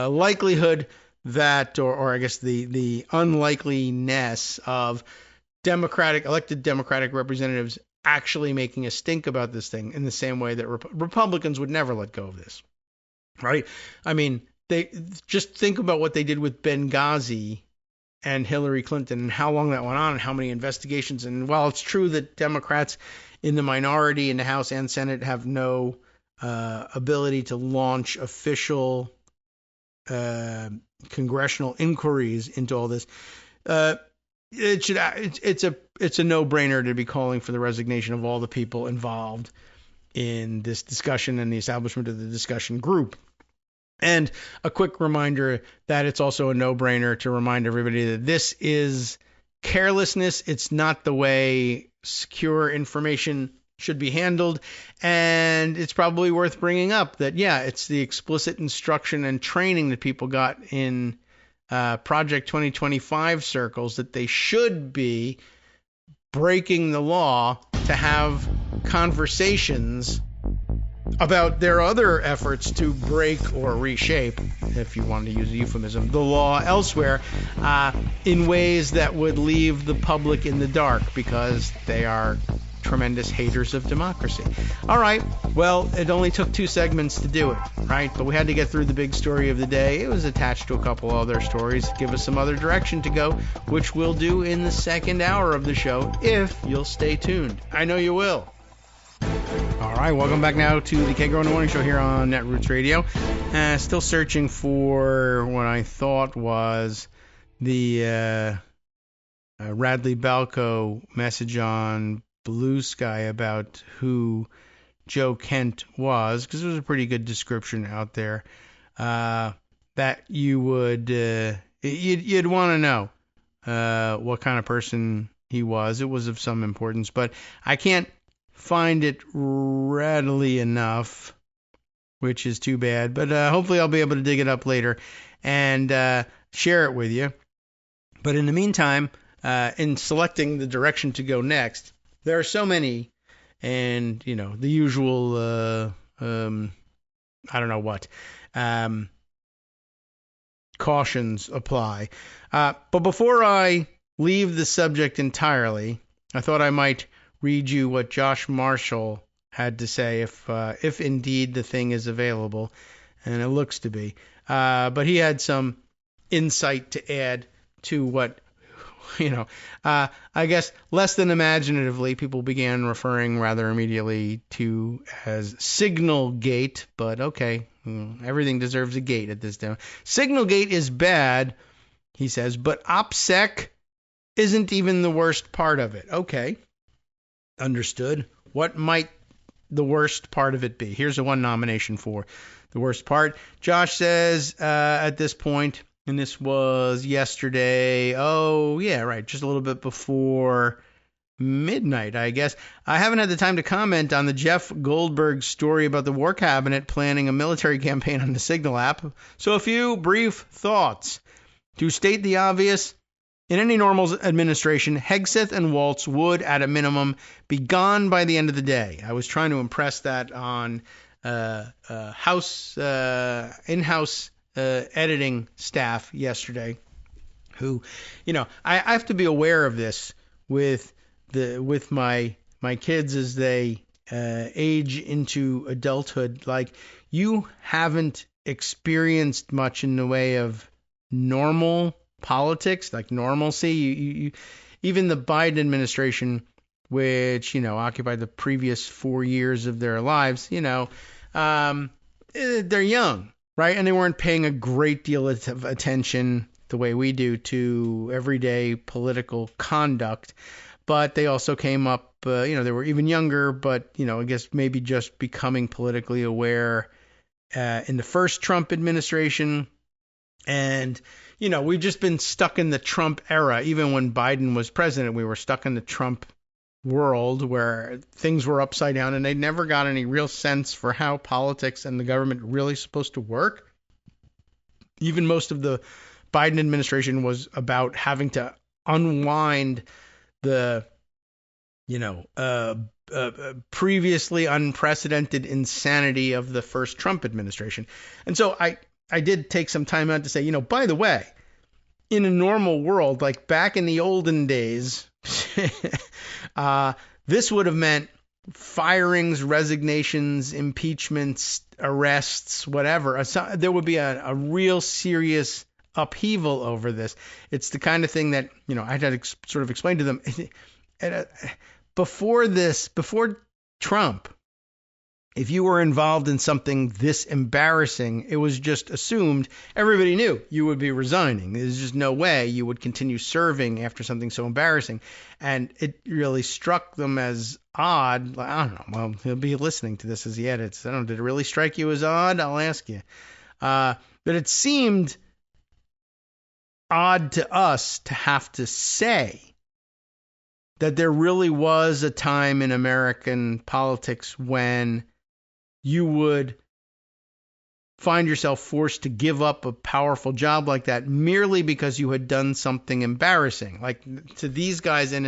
likelihood that, or I guess the unlikeliness of elected Democratic representatives actually making a stink about this thing in the same way that Republicans would never let go of this, right? I mean, they just think about what they did with Benghazi and Hillary Clinton and how long that went on and how many investigations. And while it's true that Democrats in the minority in the House and Senate have no ability to launch official congressional inquiries into all this, it's a no-brainer to be calling for the resignation of all the people involved in this discussion and the establishment of the discussion group. And a quick reminder that it's also a no-brainer to remind everybody that this is carelessness. It's not the way secure information should be handled. And it's probably worth bringing up that, it's the explicit instruction and training that people got in Project 2025 circles that they should be breaking the law to have conversations about their other efforts to break or reshape, if you want to use a euphemism, the law elsewhere in ways that would leave the public in the dark because they are tremendous haters of democracy. All right, well, it only took 2 segments to do it, right? But we had to get through the big story of the day. It was attached to a couple other stories, give us some other direction to go, which we'll do in the second hour of the show if you'll stay tuned. I know you will. All right, welcome back now to the Kagro in the Morning Show here on Netroots Radio. Still searching for what I thought was the Radley Balco message on Blue Sky about who Joe Kent was, because there was a pretty good description out there that you would you'd want to know what kind of person he was. It was of some importance, but I can't find it readily enough, which is too bad. But hopefully I'll be able to dig it up later and share it with you. But in the meantime, in selecting the direction to go next, there are so many, and the usual I don't know what cautions apply. But before I leave the subject entirely, I thought I might read you what Josh Marshall had to say, if indeed the thing is available, and it looks to be. But he had some insight to add to what, I guess less than imaginatively, people began referring rather immediately to as Signalgate. But okay, everything deserves a gate at this time. Signalgate is bad, he says, but OPSEC isn't even the worst part of it. Okay. Understood. What might the worst part of it be? Here's the one nomination for the worst part. Josh says at this point, and this was yesterday, just a little bit before midnight, I guess. I haven't had the time to comment on the Jeff Goldberg story about the War Cabinet planning a military campaign on the Signal app. So a few brief thoughts. To state the obvious, In any normal administration, Hegseth and Waltz would, at a minimum, be gone by the end of the day. I was trying to impress that on in-house editing staff yesterday, who, I have to be aware of this with my kids as they age into adulthood. Like, you haven't experienced much in the way of normal politics, like normalcy. You even the Biden administration, which occupied the previous 4 years of their lives, they're young, right? And they weren't paying a great deal of attention the way we do to everyday political conduct. But they also came up, they were even younger, but I guess maybe just becoming politically aware in the first Trump administration. And we've just been stuck in the Trump era. Even when Biden was president, we were stuck in the Trump world where things were upside down, and they never got any real sense for how politics and the government really supposed to work. Even most of the Biden administration was about having to unwind the, previously unprecedented insanity of the first Trump administration. And so I did take some time out to say, by the way, in a normal world, like back in the olden days, this would have meant firings, resignations, impeachments, arrests, whatever. There would be a real serious upheaval over this. It's the kind of thing that, I had to sort of explain to them. Before Trump, if you were involved in something this embarrassing, it was just assumed, everybody knew you would be resigning. There's just no way you would continue serving after something so embarrassing. And it really struck them as odd. I don't know. Well, he'll be listening to this as he edits. I don't know. Did it really strike you as odd? I'll ask you. But it seemed odd to us to have to say that there really was a time in American politics when you would find yourself forced to give up a powerful job like that merely because you had done something embarrassing. Like, to these guys and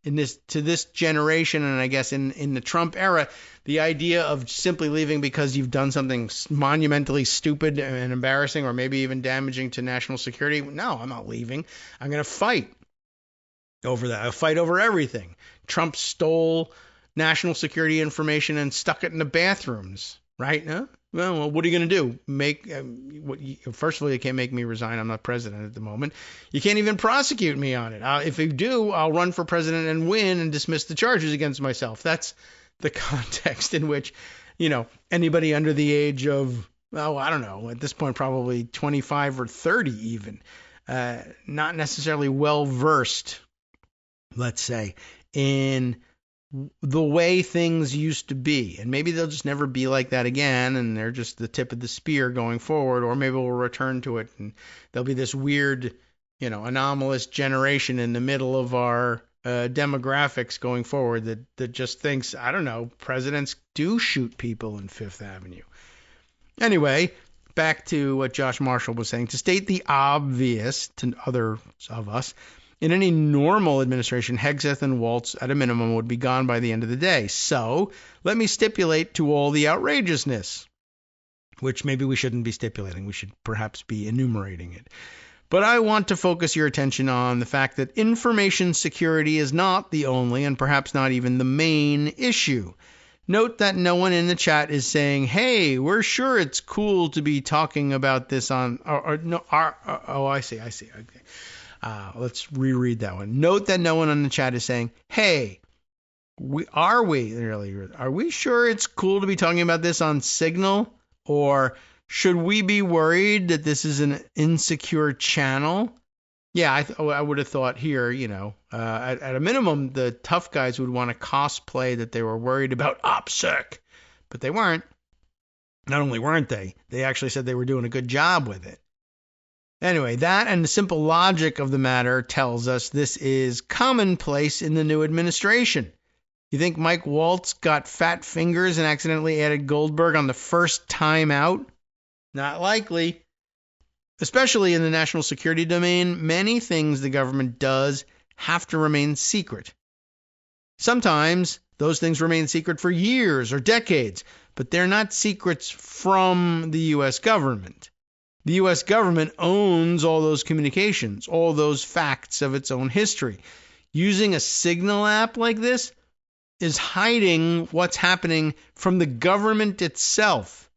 to this generation, and I guess in the Trump era, the idea of simply leaving because you've done something monumentally stupid and embarrassing, or maybe even damaging to national security. No, I'm not leaving. I'm going to fight over that. I'll fight over everything. Trump stole national security information and stuck it in the bathrooms, right? Huh? Well, what are you going to do? First of all, you can't make me resign. I'm not president at the moment. You can't even prosecute me on it. If you do, I'll run for president and win and dismiss the charges against myself. That's the context in which, anybody under the age of, I don't know, at this point, probably 25 or 30 even, not necessarily well-versed, let's say, in the way things used to be. And maybe they'll just never be like that again, and they're just the tip of the spear going forward, or maybe we'll return to it and there'll be this weird, anomalous generation in the middle of our demographics going forward that just thinks, I don't know, presidents do shoot people in Fifth Avenue. Anyway, back to what Josh Marshall was saying. To state the obvious to others of us, in any normal administration, Hegseth and Waltz, at a minimum, would be gone by the end of the day. So let me stipulate to all the outrageousness, which maybe we shouldn't be stipulating. We should perhaps be enumerating it. But I want to focus your attention on the fact that information security is not the only, and perhaps not even the main, issue. Note that no one in the chat is saying, hey, we're sure it's cool to be talking about this on... I see. Okay. Let's reread that one. Note that no one on the chat is saying, hey, are we sure it's cool to be talking about this on Signal? Or should we be worried that this is an insecure channel? Yeah, I would have thought here, at a minimum, the tough guys would want to cosplay that they were worried about OPSEC. But they weren't. Not only weren't they actually said they were doing a good job with it. Anyway, that and the simple logic of the matter tells us this is commonplace in the new administration. You think Mike Waltz got fat fingers and accidentally added Goldberg on the first time out? Not likely. Especially in the national security domain, many things the government does have to remain secret. Sometimes those things remain secret for years or decades, but they're not secrets from the U.S. government. The U.S. government owns all those communications, all those facts of its own history. Using a signal app like this is hiding what's happening from the government itself.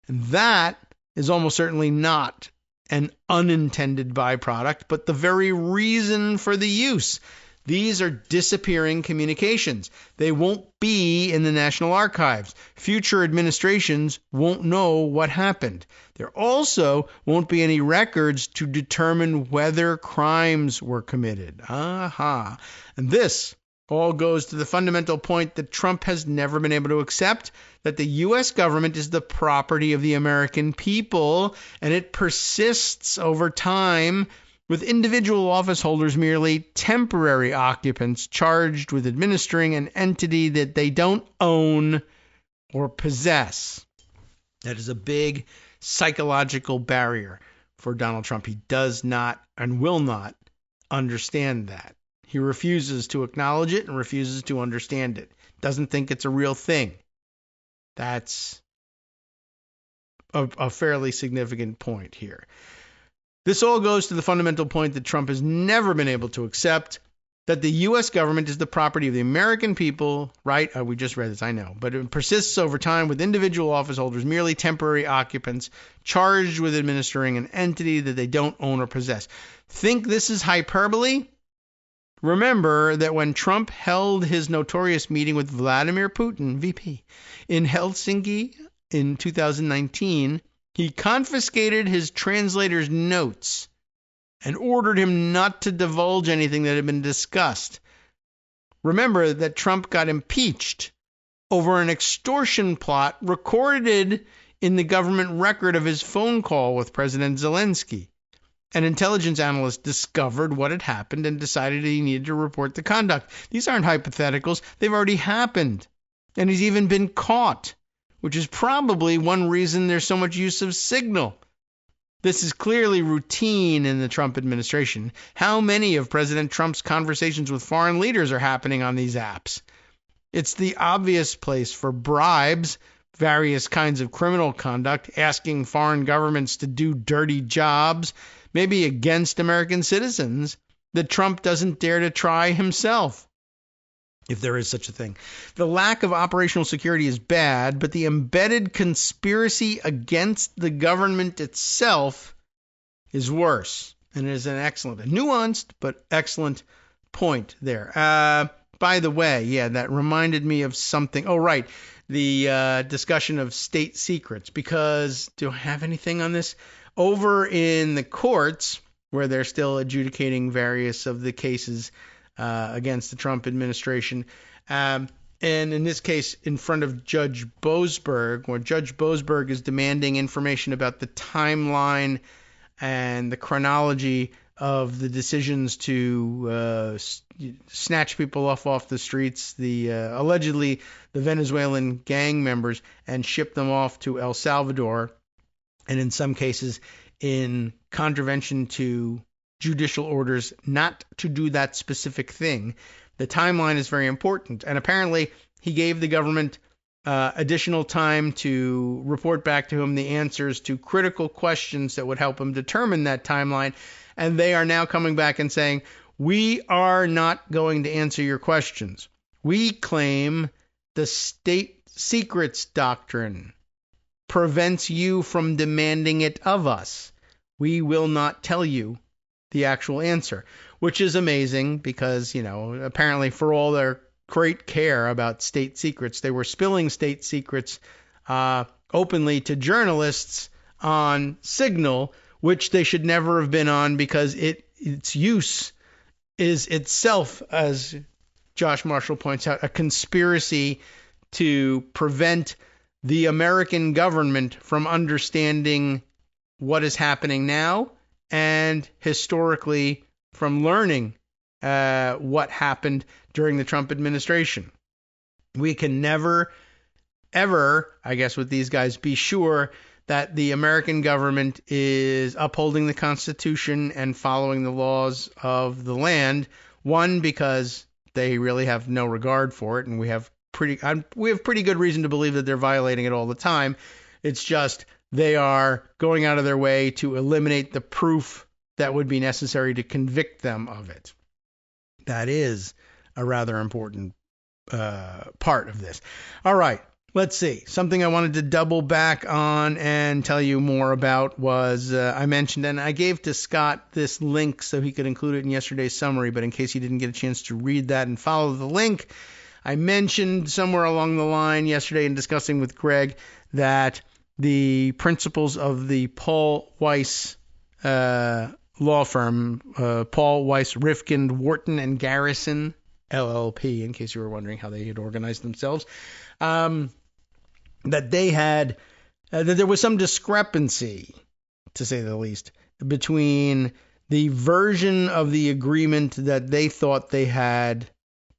And that is almost certainly not an unintended byproduct, but the very reason for the use. These are disappearing communications. They won't be in the National Archives. Future administrations won't know what happened. There also won't be any records to determine whether crimes were committed. Aha. And this all goes to the fundamental point that Trump has never been able to accept, that the U.S. government is the property of the American people, and it persists over time with individual office holders merely temporary occupants charged with administering an entity that they don't own or possess. That is a big psychological barrier for Donald Trump. He does not and will not understand that. He refuses to acknowledge it and refuses to understand it. Doesn't think it's a real thing. That's a fairly significant point here. This all goes to the fundamental point that Trump has never been able to accept, that the U.S. government is the property of the American people, right? We just read this, I know. But it persists over time with individual office holders, merely temporary occupants, charged with administering an entity that they don't own or possess. Think this is hyperbole? Remember that when Trump held his notorious meeting with Vladimir Putin, VP, in Helsinki in 2019, he confiscated his translator's notes and ordered him not to divulge anything that had been discussed. Remember that Trump got impeached over an extortion plot recorded in the government record of his phone call with President Zelensky. An intelligence analyst discovered what had happened and decided he needed to report the conduct. These aren't hypotheticals. They've already happened. And he's even been caught, which is probably one reason there's so much use of Signal. This is clearly routine in the Trump administration. How many of President Trump's conversations with foreign leaders are happening on these apps? It's the obvious place for bribes, various kinds of criminal conduct, asking foreign governments to do dirty jobs, maybe against American citizens, that Trump doesn't dare to try himself, if there is such a thing. The lack of operational security is bad, but the embedded conspiracy against the government itself is worse. And it is an excellent, nuanced, but excellent point there. By the way, yeah, that reminded me of something. Oh, right. The discussion of state secrets, because do I have anything on this? Over in the courts, where they're still adjudicating various of the cases against the Trump administration, and in this case, in front of Judge Boasberg, where Judge Boasberg is demanding information about the timeline and the chronology of the decisions to snatch people off the streets, allegedly the Venezuelan gang members, and ship them off to El Salvador, and in some cases in contravention to judicial orders not to do that specific thing. The timeline is very important, and apparently he gave the government additional time to report back to him the answers to critical questions that would help him determine that timeline, and they are now coming back and saying, we are not going to answer your questions. We claim the state secrets doctrine prevents you from demanding it of us. We will not tell you the actual answer, which is amazing because, apparently for all their great care about state secrets, they were spilling state secrets openly to journalists on Signal, which they should never have been on because its use is itself, as Josh Marshall points out, a conspiracy to prevent the American government from understanding what is happening now and historically from learning what happened during the Trump administration. We can never, ever, I guess with these guys, be sure that the American government is upholding the Constitution and following the laws of the land. One, because they really have no regard for it, and we have pretty good reason to believe that they're violating it all the time. It's just they are going out of their way to eliminate the proof that would be necessary to convict them of it. That is a rather important part of this. All right, let's see. Something I wanted to double back on and tell you more about was I mentioned, and I gave to Scott this link so he could include it in yesterday's summary, but in case he didn't get a chance to read that and follow the link, I mentioned somewhere along the line yesterday in discussing with Greg that the principals of the Paul Weiss law firm, Paul Weiss, Rifkind, Wharton, and Garrison, LLP, in case you were wondering how they had organized themselves, that they had, that there was some discrepancy, to say the least, between the version of the agreement that they thought they had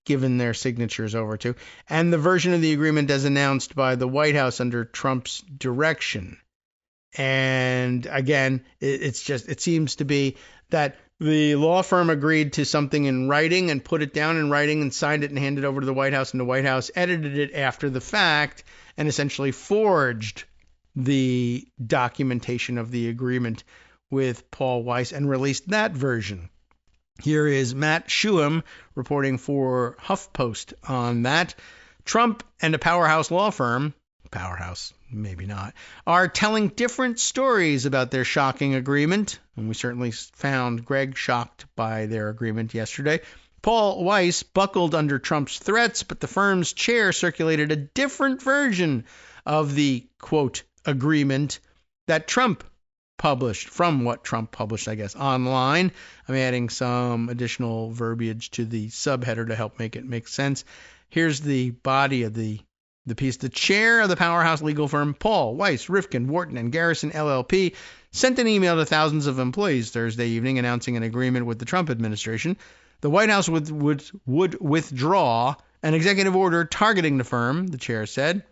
given their signatures over to and the version of the agreement as announced by the White House under Trump's direction. And again, it seems to be that the law firm agreed to something in writing and put it down in writing and signed it and handed it over to the White House, and the White House edited it after the fact and essentially forged the documentation of the agreement with Paul Weiss and released that version. Here is Matt Schuem reporting for HuffPost on that. Trump and a powerhouse law firm, powerhouse, maybe not, are telling different stories about their shocking agreement. And we certainly found Greg shocked by their agreement yesterday. Paul Weiss buckled under Trump's threats, but the firm's chair circulated a different version of the, quote, agreement that Trump published, from what Trump published, I guess, online. I'm adding some additional verbiage to the subheader to help make it make sense. Here's the body of the piece. The chair of the powerhouse legal firm, Paul Weiss, Rifkind, Wharton, and Garrison, LLP, sent an email to thousands of employees Thursday evening announcing an agreement with the Trump administration. The White House would withdraw an executive order targeting the firm, the chair said,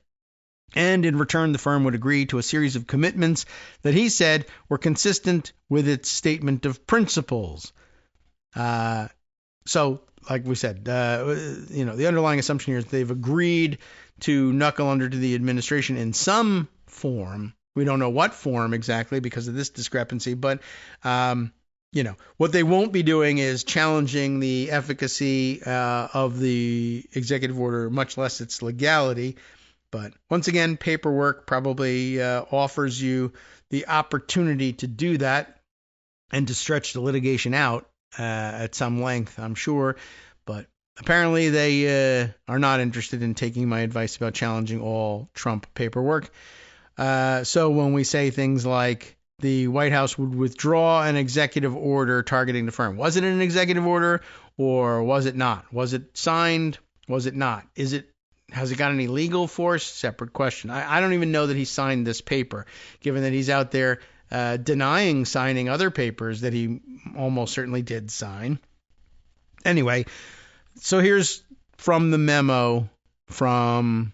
and in return the firm would agree to a series of commitments that he said were consistent with its statement of principles. So, like we said, the underlying assumption here is they've agreed to knuckle under to the administration in some form. We don't know what form exactly because of this discrepancy, but what they won't be doing is challenging the efficacy of the executive order, much less its legality. But once again, paperwork probably offers you the opportunity to do that and to stretch the litigation out at some length, I'm sure. But apparently they are not interested in taking my advice about challenging all Trump paperwork. So when we say things like the White House would withdraw an executive order targeting the firm, was it an executive order or was it not? Was it signed? Was it not? Has it got any legal force? Separate question. I don't even know that he signed this paper, given that he's out there denying signing other papers that he almost certainly did sign. Anyway, so here's from the memo from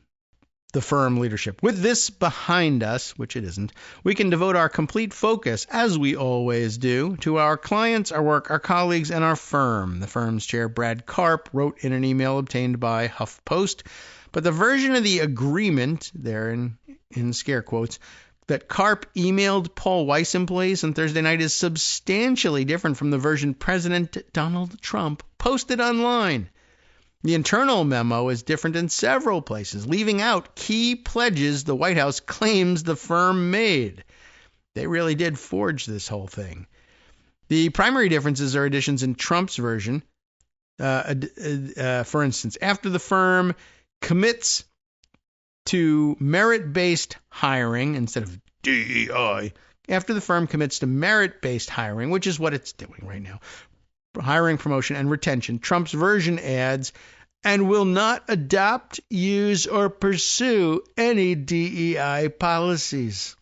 the firm leadership. With this behind us, which it isn't, we can devote our complete focus, as we always do, to our clients, our work, our colleagues, and our firm. The firm's chair, Brad Karp, wrote in an email obtained by HuffPost. But the version of the agreement, there in scare quotes, that Karp emailed Paul Weiss employees on Thursday night is substantially different from the version President Donald Trump posted online. The internal memo is different in several places, leaving out key pledges the White House claims the firm made. They really did forge this whole thing. The primary differences are additions in Trump's version. For instance, after the firm commits to merit-based hiring instead of DEI, after the firm commits to merit-based hiring, which is what it's doing right now, hiring, promotion, and retention, Trump's version adds, and will not adopt, use, or pursue any DEI policies.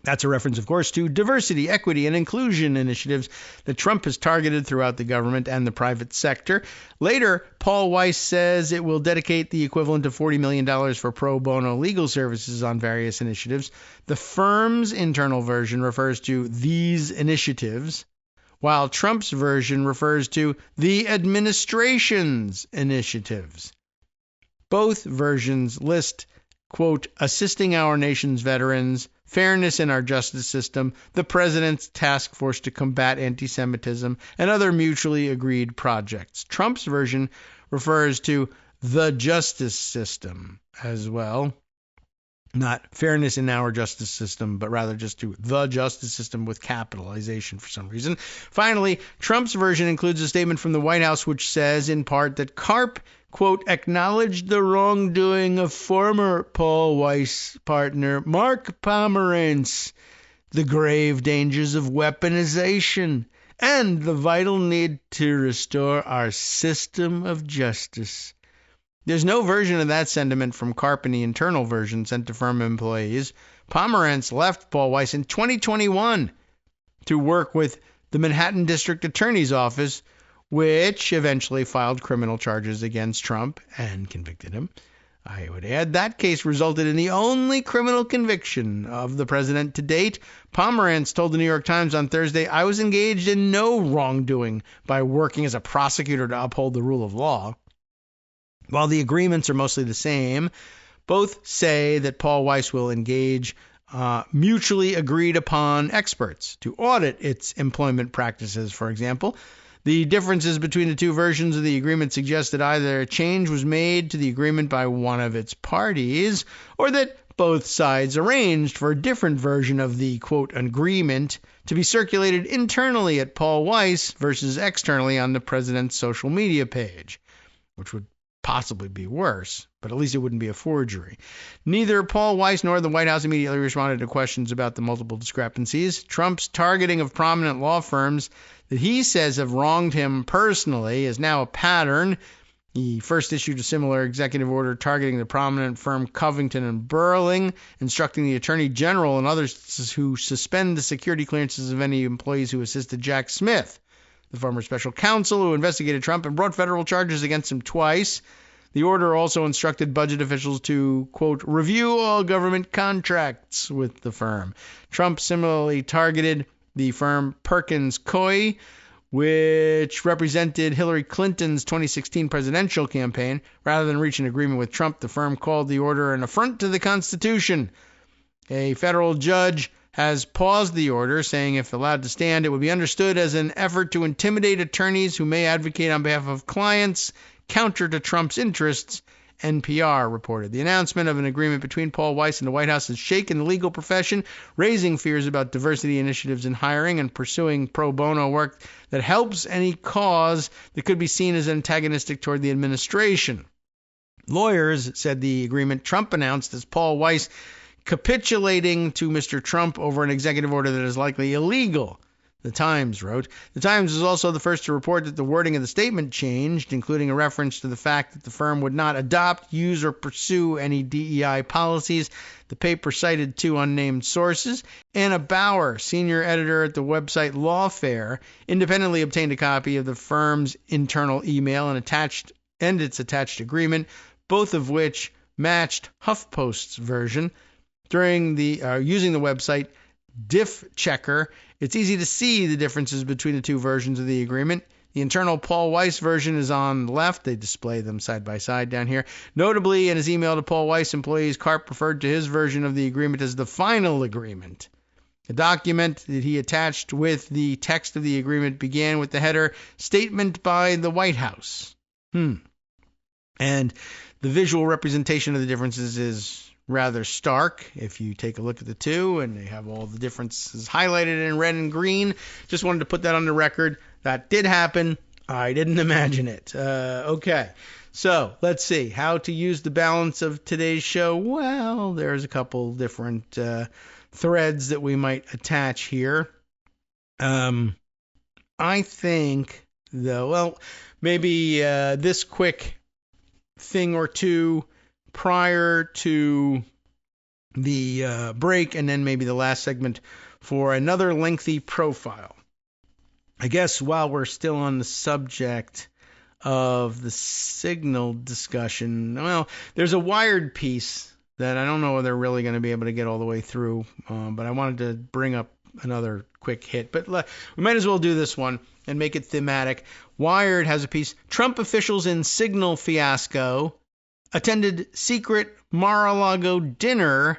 That's a reference, of course, to diversity, equity, and inclusion initiatives that Trump has targeted throughout the government and the private sector. Later, Paul Weiss says it will dedicate the equivalent of $40 million for pro bono legal services on various initiatives. The firm's internal version refers to these initiatives, while Trump's version refers to the administration's initiatives. Both versions list, quote, assisting our nation's veterans, fairness in our justice system, the president's task force to combat anti-Semitism, and other mutually agreed projects. Trump's version refers to the justice system as well. Not fairness in our justice system, but rather just to the justice system with capitalization for some reason. Finally, Trump's version includes a statement from the White House which says, in part, that Karp, quote, acknowledged the wrongdoing of former Paul Weiss partner Mark Pomerantz, the grave dangers of weaponization, and the vital need to restore our system of justice. There's no version of that sentiment from Karp in the internal version sent to firm employees. Pomerantz left Paul Weiss in 2021 to work with the Manhattan District Attorney's Office, which eventually filed criminal charges against Trump and convicted him. I would add that case resulted in the only criminal conviction of the president to date. Pomerantz told the New York Times on Thursday, I was engaged in no wrongdoing by working as a prosecutor to uphold the rule of law. While the agreements are mostly the same, both say that Paul Weiss will engage mutually agreed upon experts to audit its employment practices, for example. The differences between the two versions of the agreement suggest that either a change was made to the agreement by one of its parties, or that both sides arranged for a different version of the, quote, agreement to be circulated internally at Paul Weiss versus externally on the president's social media page, which would possibly be worse, but at least it wouldn't be a forgery. Neither Paul Weiss nor the White House immediately responded to questions about the multiple discrepancies. Trump's targeting of prominent law firms that he says have wronged him personally is now a pattern. He first issued a similar executive order targeting the prominent firm Covington and Burling, instructing the Attorney General and others who suspend the security clearances of any employees who assisted Jack Smith, the former special counsel who investigated Trump and brought federal charges against him twice. The order also instructed budget officials to, quote, review all government contracts with the firm. Trump similarly targeted the firm Perkins Coie, which represented Hillary Clinton's 2016 presidential campaign. Rather than reach an agreement with Trump, the firm called the order an affront to the Constitution. A federal judge has paused the order, saying if allowed to stand, it would be understood as an effort to intimidate attorneys who may advocate on behalf of clients counter to Trump's interests, NPR reported. The announcement of an agreement between Paul Weiss and the White House has shaken the legal profession, raising fears about diversity initiatives in hiring and pursuing pro bono work that helps any cause that could be seen as antagonistic toward the administration. Lawyers said the agreement Trump announced as Paul Weiss capitulating to Mr. Trump over an executive order that is likely illegal. The Times wrote. The Times was also the first to report that the wording of the statement changed, including a reference to the fact that the firm would not adopt, use, or pursue any DEI policies. The paper cited two unnamed sources. Anna Bauer, senior editor at the website Lawfare, independently obtained a copy of the firm's internal email and its attached agreement, both of which matched HuffPost's version. During the using the website Diff Checker, it's easy to see the differences between the two versions of the agreement. The internal Paul Weiss version is on the left. They display them side by side down here. Notably, in his email to Paul Weiss employees, Karp referred to his version of the agreement as the final agreement. The document that he attached with the text of the agreement began with the header, Statement by the White House. And the visual representation of the differences is rather stark if you take a look at the two, and they have all the differences highlighted in red and green. Just wanted to put that on the record. That did happen. I didn't imagine it. Okay, so let's see how to use the balance of today's show. Well, there's a couple different threads that we might attach here. I think, though, well, maybe this quick thing or two prior to the break, and then maybe the last segment for another lengthy profile. I guess while we're still on the subject of the signal discussion, well, there's a Wired piece that I don't know whether they're really going to be able to get all the way through, but I wanted to bring up another quick hit. But we might as well do this one and make it thematic. Wired has a piece. Trump officials in signal fiasco attended secret Mar-a-Lago dinner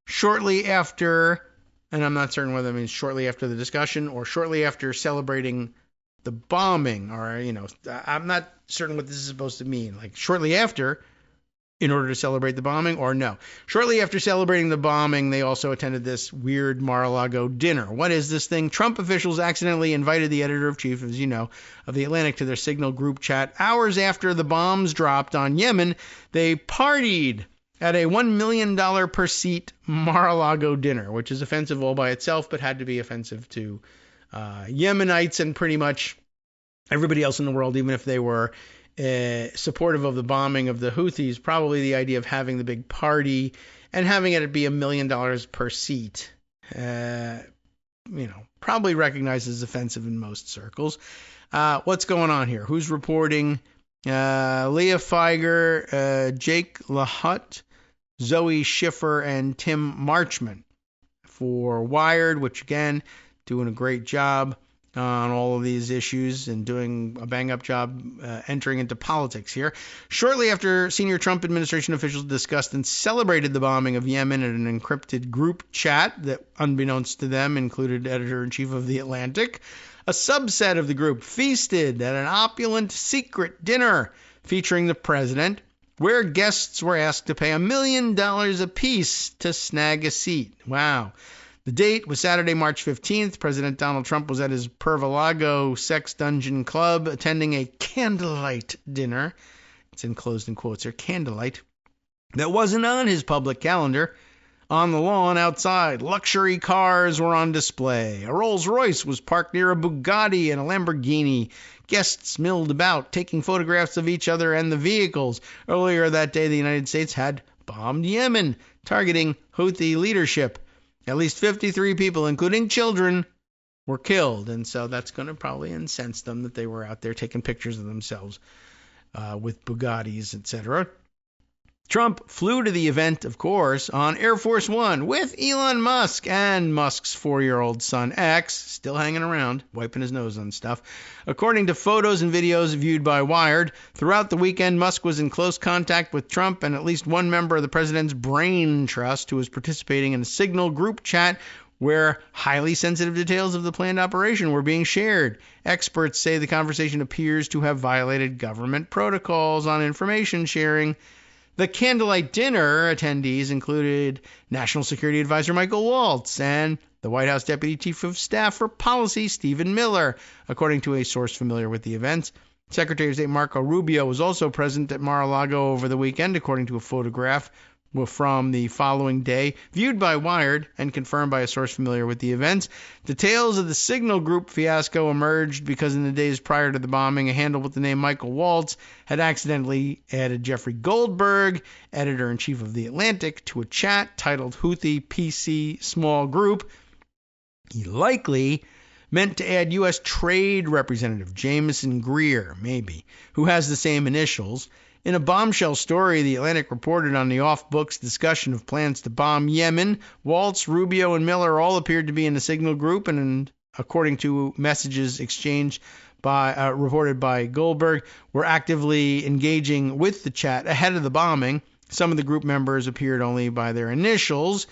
shortly after, and I'm not certain whether that means shortly after the discussion or shortly after celebrating the bombing, or, I'm not certain what this is supposed to mean. Like shortly after, in order to celebrate the bombing, or no. Shortly after celebrating the bombing, they also attended this weird Mar-a-Lago dinner. What is this thing? Trump officials accidentally invited the editor-in-chief, as you know, of the Atlantic to their Signal group chat. Hours after the bombs dropped on Yemen, they partied at a $1 million per seat Mar-a-Lago dinner, which is offensive all by itself, but had to be offensive to Yemenites and pretty much everybody else in the world, even if they were supportive of the bombing of the Houthis. Probably the idea of having the big party and having it be $1 million per seat, probably recognized as offensive in most circles. What's going on here? Who's reporting? Leah Feiger, Jake LaHutte, Zoe Schiffer, and Tim Marchman for Wired, which again, doing a great job on all of these issues and doing a bang-up job entering into politics here. Shortly after senior Trump administration officials discussed and celebrated the bombing of Yemen in an encrypted group chat that, unbeknownst to them, included editor-in-chief of The Atlantic, a subset of the group feasted at an opulent secret dinner featuring the president, where guests were asked to pay $1 million apiece to snag a seat. Wow. The date was Saturday, March 15th. President Donald Trump was at his Mar-a-Lago sex dungeon club attending a candlelight dinner. It's enclosed in quotes here, candlelight. That wasn't on his public calendar. On the lawn outside, luxury cars were on display. A Rolls-Royce was parked near a Bugatti and a Lamborghini. Guests milled about, taking photographs of each other and the vehicles. Earlier that day, the United States had bombed Yemen, targeting Houthi leadership. At least 53 people, including children, were killed. And so that's going to probably incense them that they were out there taking pictures of themselves with Bugattis, etc. Trump flew to the event, of course, on Air Force One with Elon Musk and Musk's 4-year-old son, X, still hanging around, wiping his nose on stuff. According to photos and videos viewed by Wired, throughout the weekend, Musk was in close contact with Trump and at least one member of the president's brain trust who was participating in a Signal group chat where highly sensitive details of the planned operation were being shared. Experts say the conversation appears to have violated government protocols on information sharing. The candlelight dinner attendees included National Security Advisor Michael Waltz and the White House Deputy Chief of Staff for Policy, Stephen Miller, according to a source familiar with the events. Secretary of State Marco Rubio was also present at Mar-a-Lago over the weekend, according to a photograph from the following day, viewed by Wired and confirmed by a source familiar with the events. Details of the Signal group fiasco emerged because in the days prior to the bombing, a handle with the name Michael Waltz had accidentally added Jeffrey Goldberg, editor-in-chief of The Atlantic, to a chat titled Houthi PC Small Group. He likely meant to add U.S. Trade Representative Jameson Greer, maybe, who has the same initials. In a bombshell story, The Atlantic reported on the off-books discussion of plans to bomb Yemen. Waltz, Rubio, and Miller all appeared to be in the Signal group, and according to messages exchanged by reported by Goldberg, were actively engaging with the chat ahead of the bombing. Some of the group members appeared only by their initials.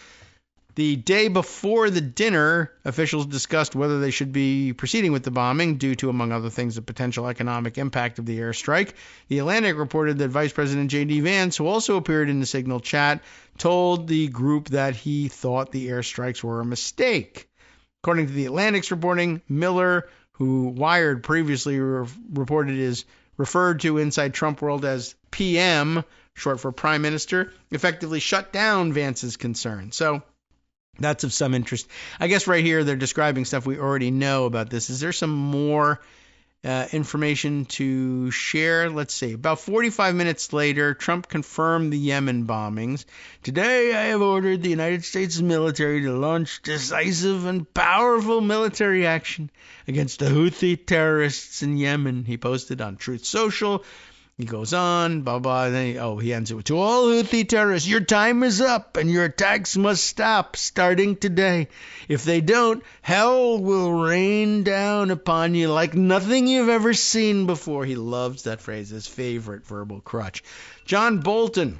The day before the dinner, officials discussed whether they should be proceeding with the bombing due to, among other things, the potential economic impact of the airstrike. The Atlantic reported that Vice President J.D. Vance, who also appeared in the Signal chat, told the group that he thought the airstrikes were a mistake. According to the Atlantic's reporting, Miller, who Wired previously reported is referred to inside Trump world as PM, short for Prime Minister, effectively shut down Vance's concern. So that's of some interest. I guess right here they're describing stuff we already know about this. Is there some more information to share. Let's see. About 45 minutes later, Trump confirmed the Yemen bombings. Today, I have ordered the United States military to launch decisive and powerful military action against the Houthi terrorists in Yemen. He posted on Truth Social. He goes on, blah, blah, and then he ends it with, to all Houthi terrorists, your time is up and your attacks must stop starting today. If they don't, hell will rain down upon you like nothing you've ever seen before. He loves that phrase, his favorite verbal crutch. John Bolton,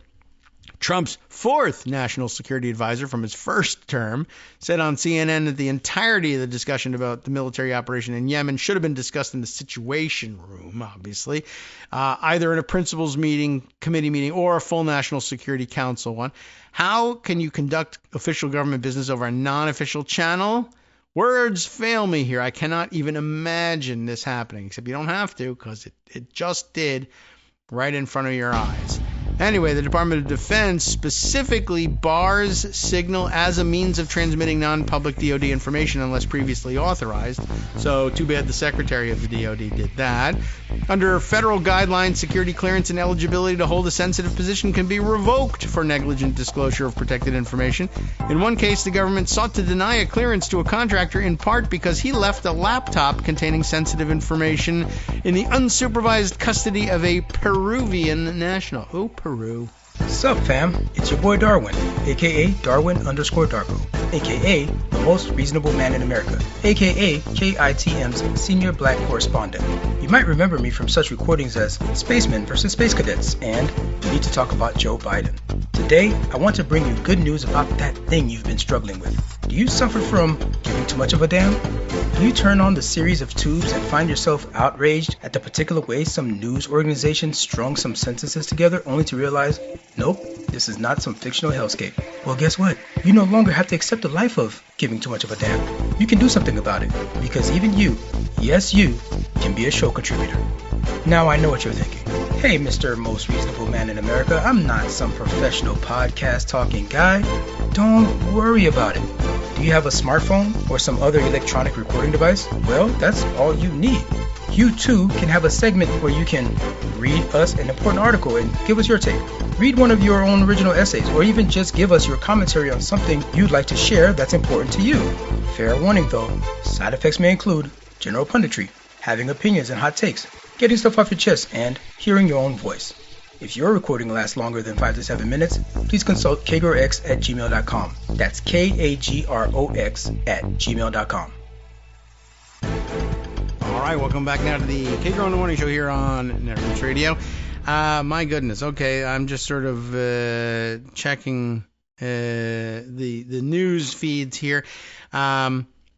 Trump's fourth national security advisor from his first term, said on CNN that the entirety of the discussion about the military operation in Yemen should have been discussed in the Situation Room, obviously, either in a principals meeting, committee meeting, or a full National Security Council one. How can you conduct official government business over a non-official channel? Words fail me here. I cannot even imagine this happening, except you don't have to, because it just did right in front of your eyes. Anyway, the Department of Defense specifically bars Signal as a means of transmitting non-public DoD information unless previously authorized. So too bad the Secretary of the DoD did that. Under federal guidelines, security clearance and eligibility to hold a sensitive position can be revoked for negligent disclosure of protected information. In one case, the government sought to deny a clearance to a contractor in part because he left a laptop containing sensitive information in the unsupervised custody of a Peruvian national. Oh, Peru. Sup, fam? It's your boy Darwin, aka Darwin_Darko, aka the most reasonable man in America, aka KITM's senior black correspondent. You might remember me from such recordings as Spacemen vs. Space Cadets and We Need to Talk About Joe Biden. Today, I want to bring you good news about that thing you've been struggling with. Do you suffer from giving too much of a damn? Do you turn on the series of tubes and find yourself outraged at the particular way some news organization strung some sentences together only to realize, nope, this is not some fictional hellscape? Well, guess what? You no longer have to accept the life of giving too much of a damn. You can do something about it, because even you, yes you, can be a show contributor. Now I know what you're thinking. Hey, Mr. Most Reasonable Man in America, I'm not some professional podcast talking guy. Don't worry about it. Do you have a smartphone or some other electronic recording device? Well, that's all you need. You too can have a segment where you can read us an important article and give us your take. Read one of your own original essays, or even just give us your commentary on something you'd like to share that's important to you. Fair warning though, side effects may include general punditry, having opinions and hot takes, getting stuff off your chest, and hearing your own voice. If your recording lasts longer than 5 to 7 minutes, please consult kagrox@gmail.com. That's KAGROX@gmail.com. All right, welcome back now to the Kagro in the Morning Show here on Netflix Radio. My goodness, okay, I'm just sort of checking the news feeds here.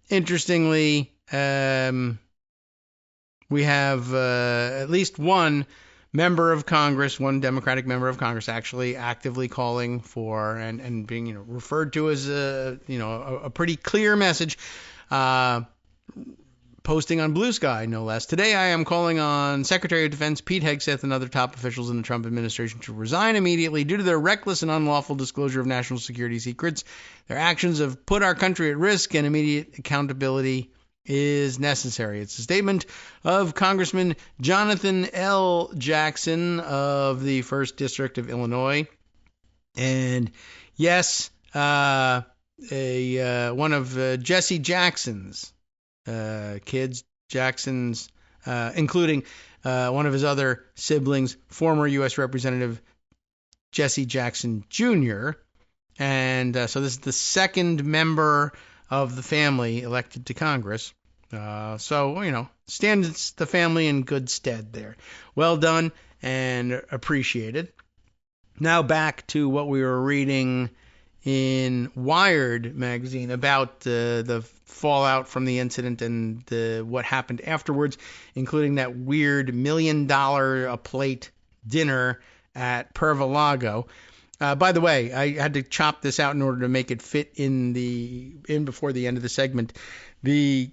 Interestingly, we have at least one member of Congress, one Democratic member of Congress, actually actively calling for and being referred to as a pretty clear message. Posting on Blue Sky, no less. Today I am calling on Secretary of Defense Pete Hegseth and other top officials in the Trump administration to resign immediately due to their reckless and unlawful disclosure of national security secrets. Their actions have put our country at risk, and immediate accountability is necessary. It's a statement of Congressman Jonathan L. Jackson of the 1st District of Illinois. And yes, one of Jesse Jackson's kids, Jackson's, including one of his other siblings, former U.S. Representative Jesse Jackson Jr. And so this is the second member of the family elected to Congress. So, stands the family in good stead there. Well done and appreciated. Now back to what we were reading in Wired magazine about the fallout from the incident and what happened afterwards, including that weird $1 million a plate dinner at Mar-a-Lago. By the way, I had to chop this out in order to make it fit in before the end of the segment. The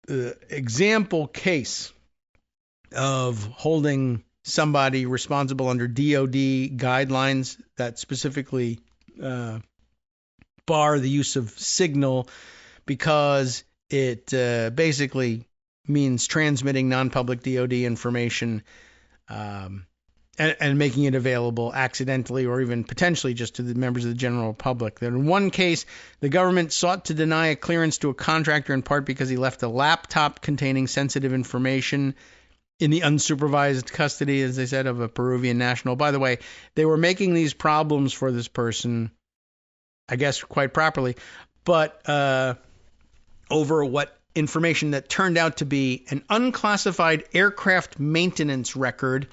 example case of holding somebody responsible under DoD guidelines that specifically bar the use of Signal because it basically means transmitting non-public DoD information and making it available accidentally or even potentially just to the members of the general public. In one case, the government sought to deny a clearance to a contractor in part because he left a laptop containing sensitive information in the unsupervised custody, as they said, of a Peruvian national. By the way, they were making these problems for this person, I guess quite properly, but over what information that turned out to be an unclassified aircraft maintenance record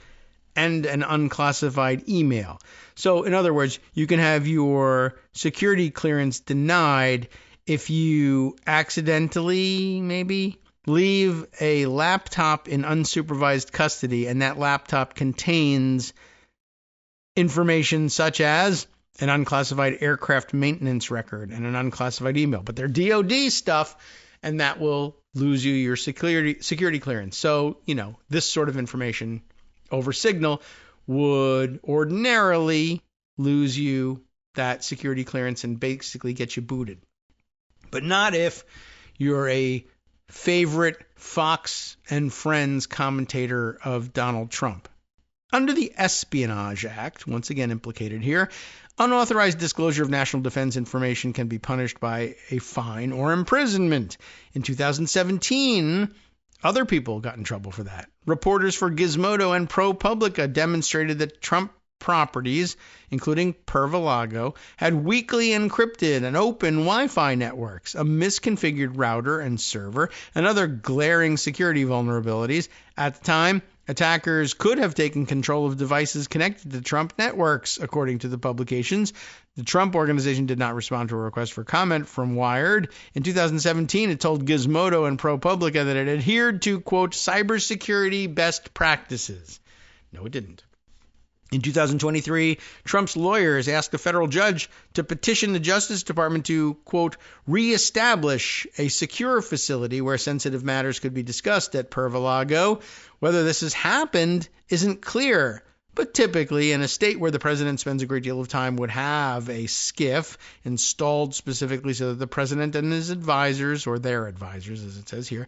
and an unclassified email. So, in other words, you can have your security clearance denied if you accidentally, maybe, leave a laptop in unsupervised custody, and that laptop contains information such as an unclassified aircraft maintenance record and an unclassified email. But they're DoD stuff, and that will lose you your security clearance. So, this sort of information over Signal would ordinarily lose you that security clearance and basically get you booted. But not if you're a favorite Fox and Friends commentator of Donald Trump. Under the Espionage Act, once again implicated here, unauthorized disclosure of national defense information can be punished by a fine or imprisonment. In 2017, other people got in trouble for that. Reporters for Gizmodo and ProPublica demonstrated that Trump properties, including Mar-a-Lago, had weakly encrypted and open Wi-Fi networks, a misconfigured router and server, and other glaring security vulnerabilities. At the time, attackers could have taken control of devices connected to Trump networks, according to the publications. The Trump Organization did not respond to a request for comment from Wired. In 2017, it told Gizmodo and ProPublica that it adhered to, quote, cybersecurity best practices. No, it didn't. In 2023, Trump's lawyers asked a federal judge to petition the Justice Department to, quote, reestablish a secure facility where sensitive matters could be discussed at Mar-a-Lago. Whether this has happened isn't clear, but typically in a state where the president spends a great deal of time would have a SCIF installed specifically so that the president and his advisors, or their advisors as it says here,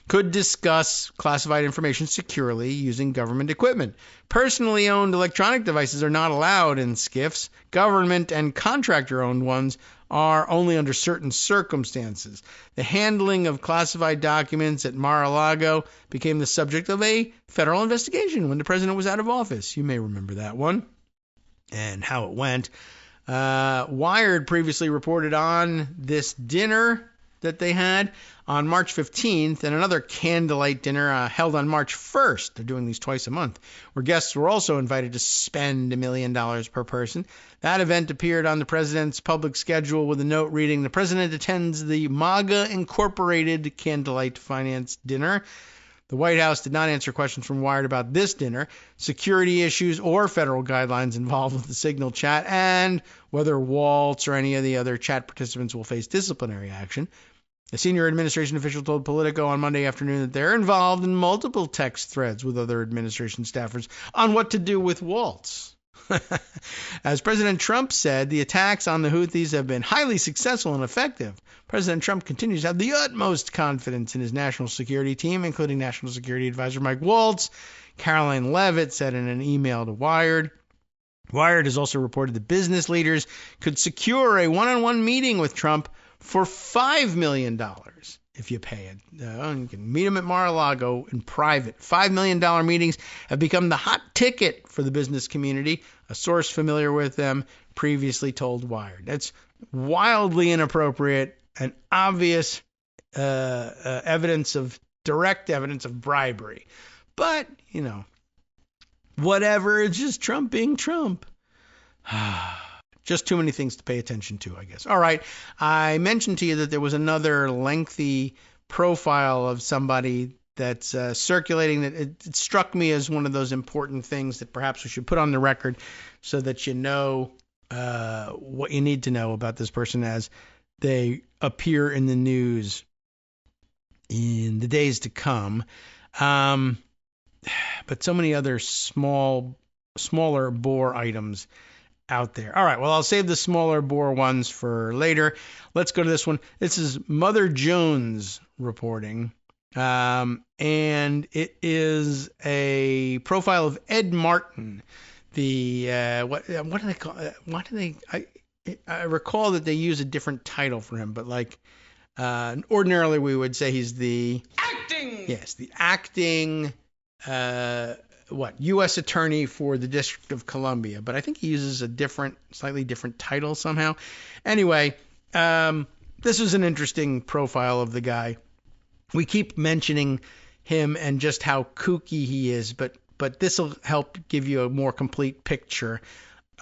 could discuss classified information securely using government equipment. Personally owned electronic devices are not allowed in SCIFs. Government and contractor-owned ones are only under certain circumstances. The handling of classified documents at Mar-a-Lago became the subject of a federal investigation when the president was out of office. You may remember that one and how it went. Wired previously reported on this dinner that they had on March 15th and another candlelight dinner held on March 1st. They're doing these twice a month, where guests were also invited to spend $1 million per person. That event appeared on the president's public schedule with a note reading, "The president attends the MAGA Incorporated Candlelight Finance Dinner." The White House did not answer questions from Wired about this dinner, security issues, or federal guidelines involved with the Signal chat, and whether Waltz or any of the other chat participants will face disciplinary action. A senior administration official told Politico on Monday afternoon that they're involved in multiple text threads with other administration staffers on what to do with Waltz. As President Trump said, the attacks on the Houthis have been highly successful and effective. President Trump continues to have the utmost confidence in his national security team, including National Security Advisor Mike Waltz. Caroline Leavitt said in an email to Wired. Wired has also reported that business leaders could secure a one-on-one meeting with Trump for $5 million if you pay it. You can meet him at Mar-a-Lago in private. $5 million meetings have become the hot ticket for the business community. A source familiar with them previously told Wired. That's wildly inappropriate and obvious direct evidence of bribery. But, whatever. It's just Trump being Trump. Just too many things to pay attention to, I guess. All right. I mentioned to you that there was another lengthy profile of somebody that's circulating that it struck me as one of those important things that perhaps we should put on the record so that you know what you need to know about this person as they appear in the news in the days to come. But so many other smaller bore items out there. All right, well, I'll save the smaller bore ones for later. Let's go to this one. This is Mother Jones reporting. And it is a profile of Ed Martin. What do they call it? I recall that they use a different title for him, but ordinarily we would say he's the acting. Yes, the acting U.S. Attorney for the District of Columbia. But I think he uses a slightly different title somehow. Anyway, this is an interesting profile of the guy. We keep mentioning him and just how kooky he is, but this will help give you a more complete picture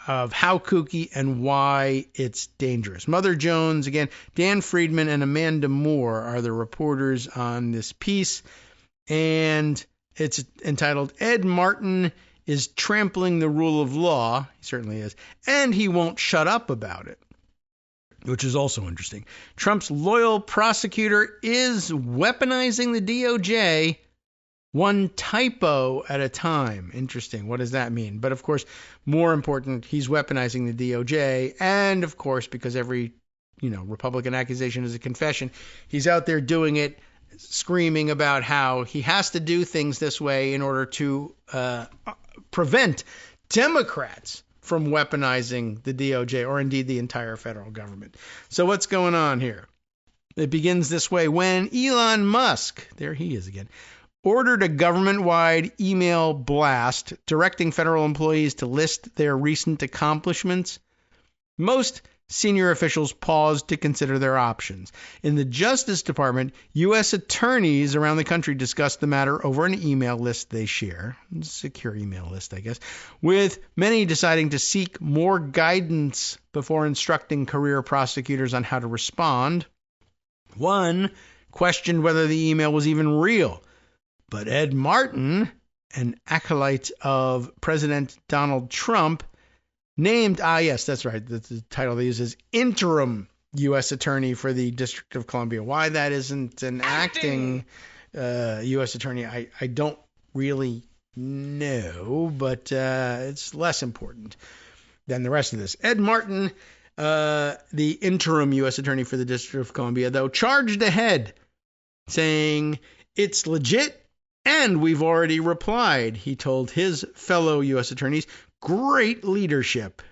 of how kooky and why it's dangerous. Mother Jones, again, Dan Friedman and Amanda Moore are the reporters on this piece, and it's entitled, Ed Martin is trampling the rule of law. He certainly is, and he won't shut up about it, which is also interesting. Trump's loyal prosecutor is weaponizing the DOJ one typo at a time. Interesting. What does that mean? But of course, more important, he's weaponizing the DOJ. And of course, because every, Republican accusation is a confession, he's out there doing it, screaming about how he has to do things this way in order to prevent Democrats from weaponizing the DOJ or indeed the entire federal government. So what's going on here? It begins this way. When Elon Musk, there he is again, ordered a government-wide email blast directing federal employees to list their recent accomplishments, most senior officials paused to consider their options. In the Justice Department, U.S. attorneys around the country discussed the matter over an email list they share, a secure email list, I guess, with many deciding to seek more guidance before instructing career prosecutors on how to respond. One questioned whether the email was even real. But Ed Martin, an acolyte of President Donald Trump, named, yes, that's right, that's the title they use is interim U.S. Attorney for the District of Columbia. Why that isn't an acting U.S. Attorney, I don't really know, but it's less important than the rest of this. Ed Martin, the interim U.S. Attorney for the District of Columbia, though, charged ahead, saying, it's legit, and we've already replied, he told his fellow U.S. attorneys. Great leadership.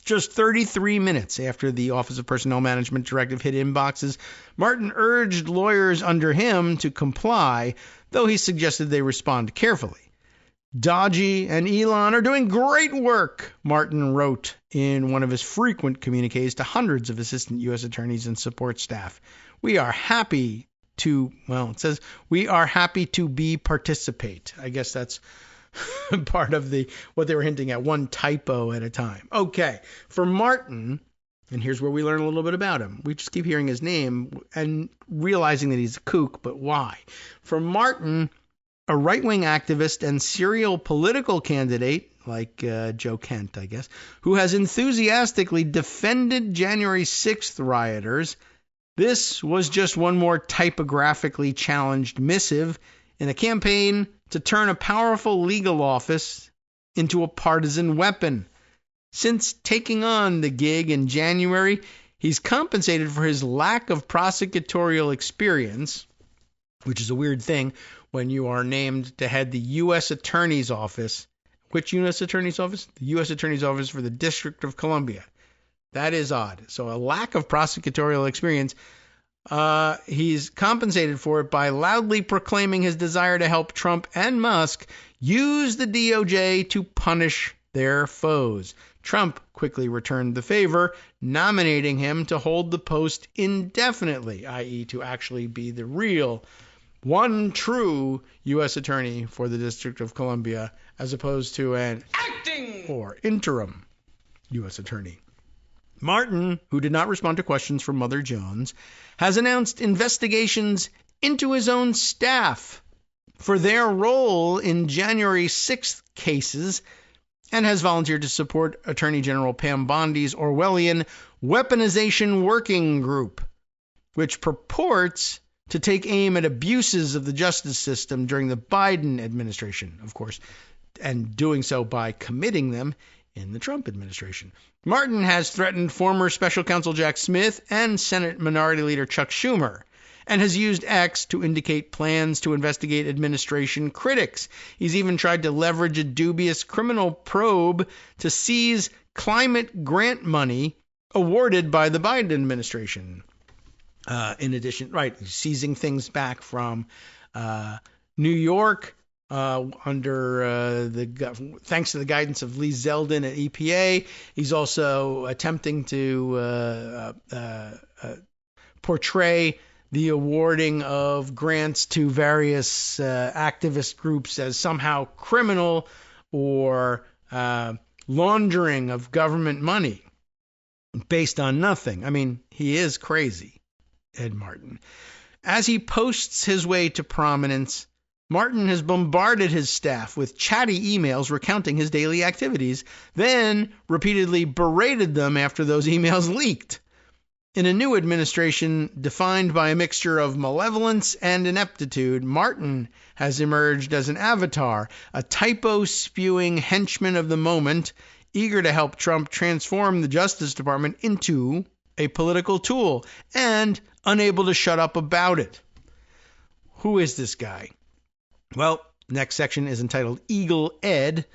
Just 33 minutes after the Office of Personnel Management directive hit inboxes, Martin urged lawyers under him to comply, though he suggested they respond carefully. Dodgy and Elon are doing great work, Martin wrote in one of his frequent communiques to hundreds of assistant U.S. attorneys and support staff. We are happy to, it says, we are happy to participate. I guess that's part of what they were hinting at, one typo at a time. Okay, for Martin, and here's where we learn a little bit about him. We just keep hearing his name and realizing that he's a kook, but why? For Martin, a right-wing activist and serial political candidate, like Joe Kent, I guess, who has enthusiastically defended January 6th rioters, this was just one more typographically challenged missive in a campaign to turn a powerful legal office into a partisan weapon. Since taking on the gig in January, he's compensated for his lack of prosecutorial experience, which is a weird thing when you are named to head the U.S. Attorney's Office. Which U.S. Attorney's Office? The U.S. Attorney's Office for the District of Columbia. That is odd. So a lack of prosecutorial experience. He's compensated for it by loudly proclaiming his desire to help Trump and Musk use the DOJ to punish their foes. Trump quickly returned the favor, nominating him to hold the post indefinitely, i.e. to actually be the real, one true U.S. Attorney for the District of Columbia, as opposed to an acting or interim U.S. Attorney. Martin, who did not respond to questions from Mother Jones, has announced investigations into his own staff for their role in January 6th cases and has volunteered to support Attorney General Pam Bondi's Orwellian Weaponization Working Group, which purports to take aim at abuses of the justice system during the Biden administration, of course, and doing so by committing them in the Trump administration. Martin has threatened former special counsel Jack Smith and Senate Minority Leader Chuck Schumer and has used X to indicate plans to investigate administration critics. He's even tried to leverage a dubious criminal probe to seize climate grant money awarded by the Biden administration. In addition, seizing things back from New York thanks to the guidance of Lee Zeldin at EPA. He's also attempting to portray the awarding of grants to various activist groups as somehow criminal or laundering of government money based on nothing. I mean, he is crazy, Ed Martin. As he posts his way to prominence, Martin has bombarded his staff with chatty emails recounting his daily activities, then repeatedly berated them after those emails leaked. In a new administration defined by a mixture of malevolence and ineptitude, Martin has emerged as an avatar, a typo-spewing henchman of the moment, eager to help Trump transform the Justice Department into a political tool, and unable to shut up about it. Who is this guy? Well, next section is entitled Eagle Ed.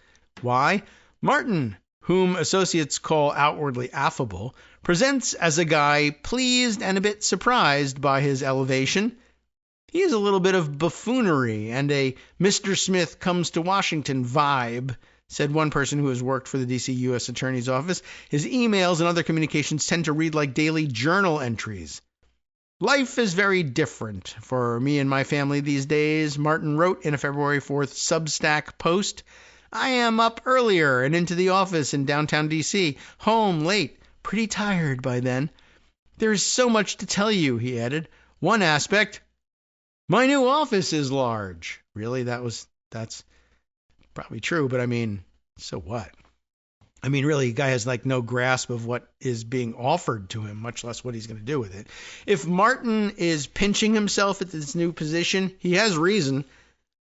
Why? Martin, whom associates call outwardly affable, presents as a guy pleased and a bit surprised by his elevation. He has a little bit of buffoonery and a Mr. Smith comes to Washington vibe, said one person who has worked for the D.C. U.S. Attorney's Office. His emails and other communications tend to read like daily journal entries. Life is very different for me and my family these days, Martin wrote in a February 4th Substack post. I am up earlier and into the office in downtown D.C., home late, pretty tired by then. There is so much to tell you, he added. One aspect, my new office is large. Really, that's probably true, but I mean, so what? I mean, really, the guy has no grasp of what is being offered to him, much less what he's going to do with it. If Martin is pinching himself at this new position, he has reason.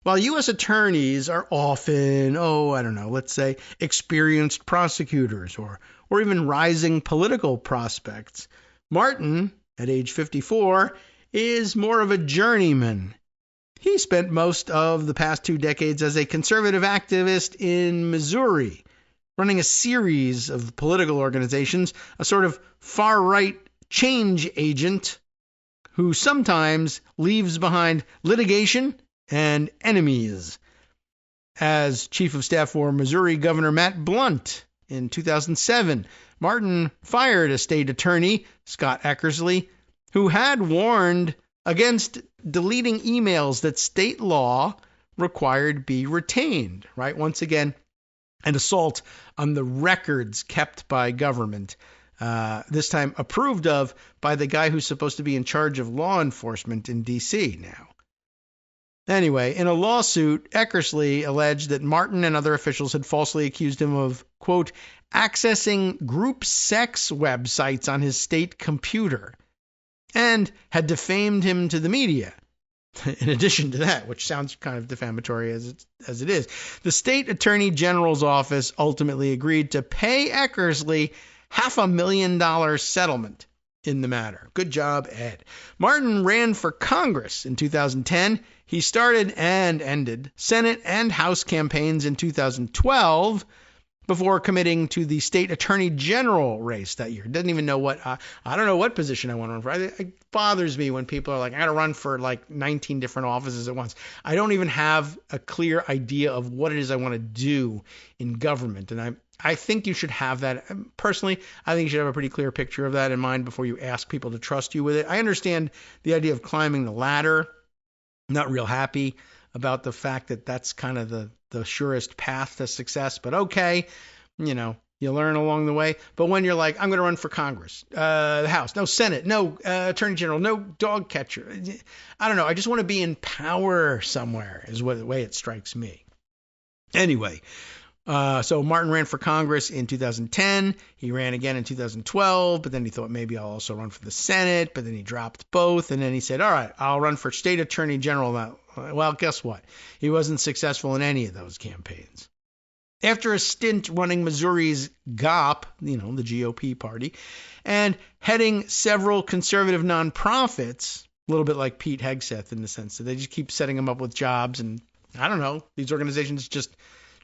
While U.S. attorneys are often, let's say, experienced prosecutors or even rising political prospects, Martin, at age 54, is more of a journeyman. He spent most of the past 2 decades as a conservative activist in Missouri, running a series of political organizations, a sort of far-right change agent who sometimes leaves behind litigation and enemies. As chief of staff for Missouri Governor Matt Blunt in 2007, Martin fired a state attorney, Scott Eckersley, who had warned against deleting emails that state law required be retained, right? Once again, an assault on the records kept by government, this time approved of by the guy who's supposed to be in charge of law enforcement in D.C. now. Anyway, in a lawsuit, Eckersley alleged that Martin and other officials had falsely accused him of, quote, accessing group sex websites on his state computer, and had defamed him to the media. In addition to that, which sounds kind of defamatory as it is, the state attorney general's office ultimately agreed to pay Eckersley $500,000 settlement in the matter. Good job, Ed. Martin ran for Congress in 2010. He started and ended Senate and House campaigns in 2012 before committing to the state attorney general race that year. Doesn't even know what, I don't know what position I want to run for. It bothers me when people are like, I got to run for 19 different offices at once. I don't even have a clear idea of what it is I want to do in government. And I think you should have that. Personally, I think you should have a pretty clear picture of that in mind before you ask people to trust you with it. I understand the idea of climbing the ladder. I'm not real happy about the fact that that's kind of the surest path to success, but okay, you learn along the way. But when you're like, I'm going to run for Congress, the House, no Senate, no Attorney General, no dog catcher. I don't know. I just want to be in power somewhere is the way it strikes me. Anyway, so Martin ran for Congress in 2010. He ran again in 2012, but then he thought maybe I'll also run for the Senate, but then he dropped both. And then he said, all right, I'll run for state attorney general now. Well, guess what? He wasn't successful in any of those campaigns. After a stint running Missouri's GOP, the GOP party, and heading several conservative nonprofits, A little bit like Pete Hegseth in the sense that they just keep setting him up with jobs, and I don't know, these organizations just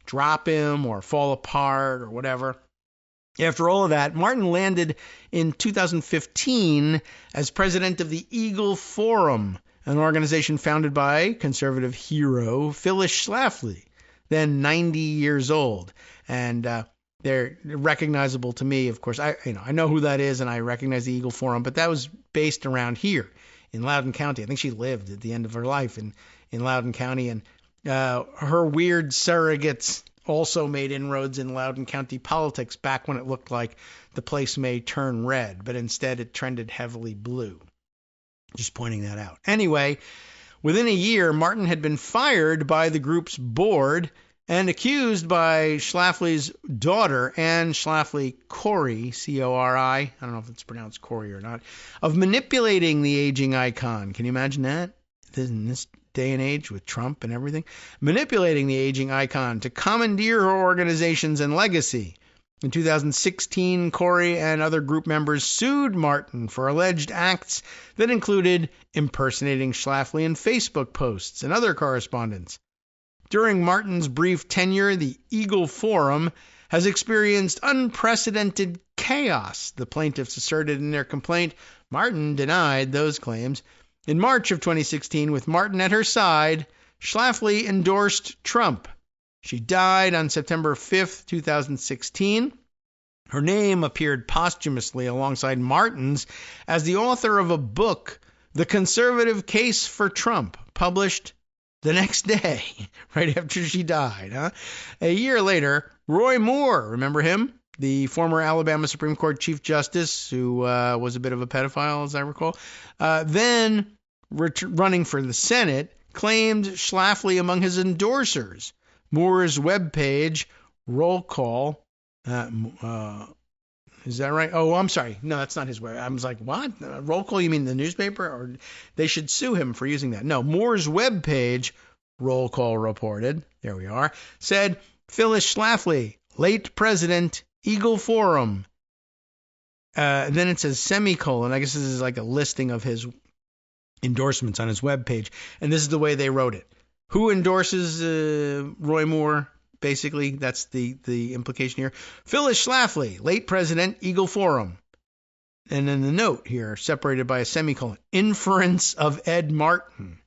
drop him or fall apart or whatever. After all of that, Martin landed in 2015 as president of the Eagle Forum, an organization founded by conservative hero Phyllis Schlafly, then 90 years old. And they're recognizable to me, of course. I know who that is, and I recognize the Eagle Forum, but that was based around here in Loudoun County. I think she lived at the end of her life in Loudoun County, and her weird surrogates also made inroads in Loudoun County politics back when it looked like the place may turn red, but instead it trended heavily blue. Just pointing that out. Anyway, within a year, Martin had been fired by the group's board and accused by Schlafly's daughter, Anne Schlafly Corey, C-O-R-I, I don't know if it's pronounced Corey or not, of manipulating the aging icon. Can you imagine that? In this day and age with Trump and everything, manipulating the aging icon to commandeer her organizations and legacy. In 2016, Corey and other group members sued Martin for alleged acts that included impersonating Schlafly in Facebook posts and other correspondence. During Martin's brief tenure, the Eagle Forum has experienced unprecedented chaos, the plaintiffs asserted in their complaint. Martin denied those claims. In March of 2016, with Martin at her side, Schlafly endorsed Trump. She died on September 5th, 2016. Her name appeared posthumously alongside Martin's as the author of a book, The Conservative Case for Trump, published the next day, right after she died. A year later, Roy Moore, remember him? The former Alabama Supreme Court Chief Justice, who was a bit of a pedophile, as I recall, then running for the Senate, claimed Schlafly among his endorsers. Moore's webpage, Roll Call, is that right? Oh, I'm sorry. No, that's not his web. I was like, what? Roll Call, you mean the newspaper? Or they should sue him for using that. No, Moore's webpage, Roll Call reported, there we are, said, Phyllis Schlafly, late president, Eagle Forum. Then it says semicolon. I guess this is like a listing of his endorsements on his webpage. And this is the way they wrote it. Who endorses Roy Moore? Basically, that's the implication here. Phyllis Schlafly, late president, Eagle Forum. And then the note here, separated by a semicolon, inference of Ed Martin.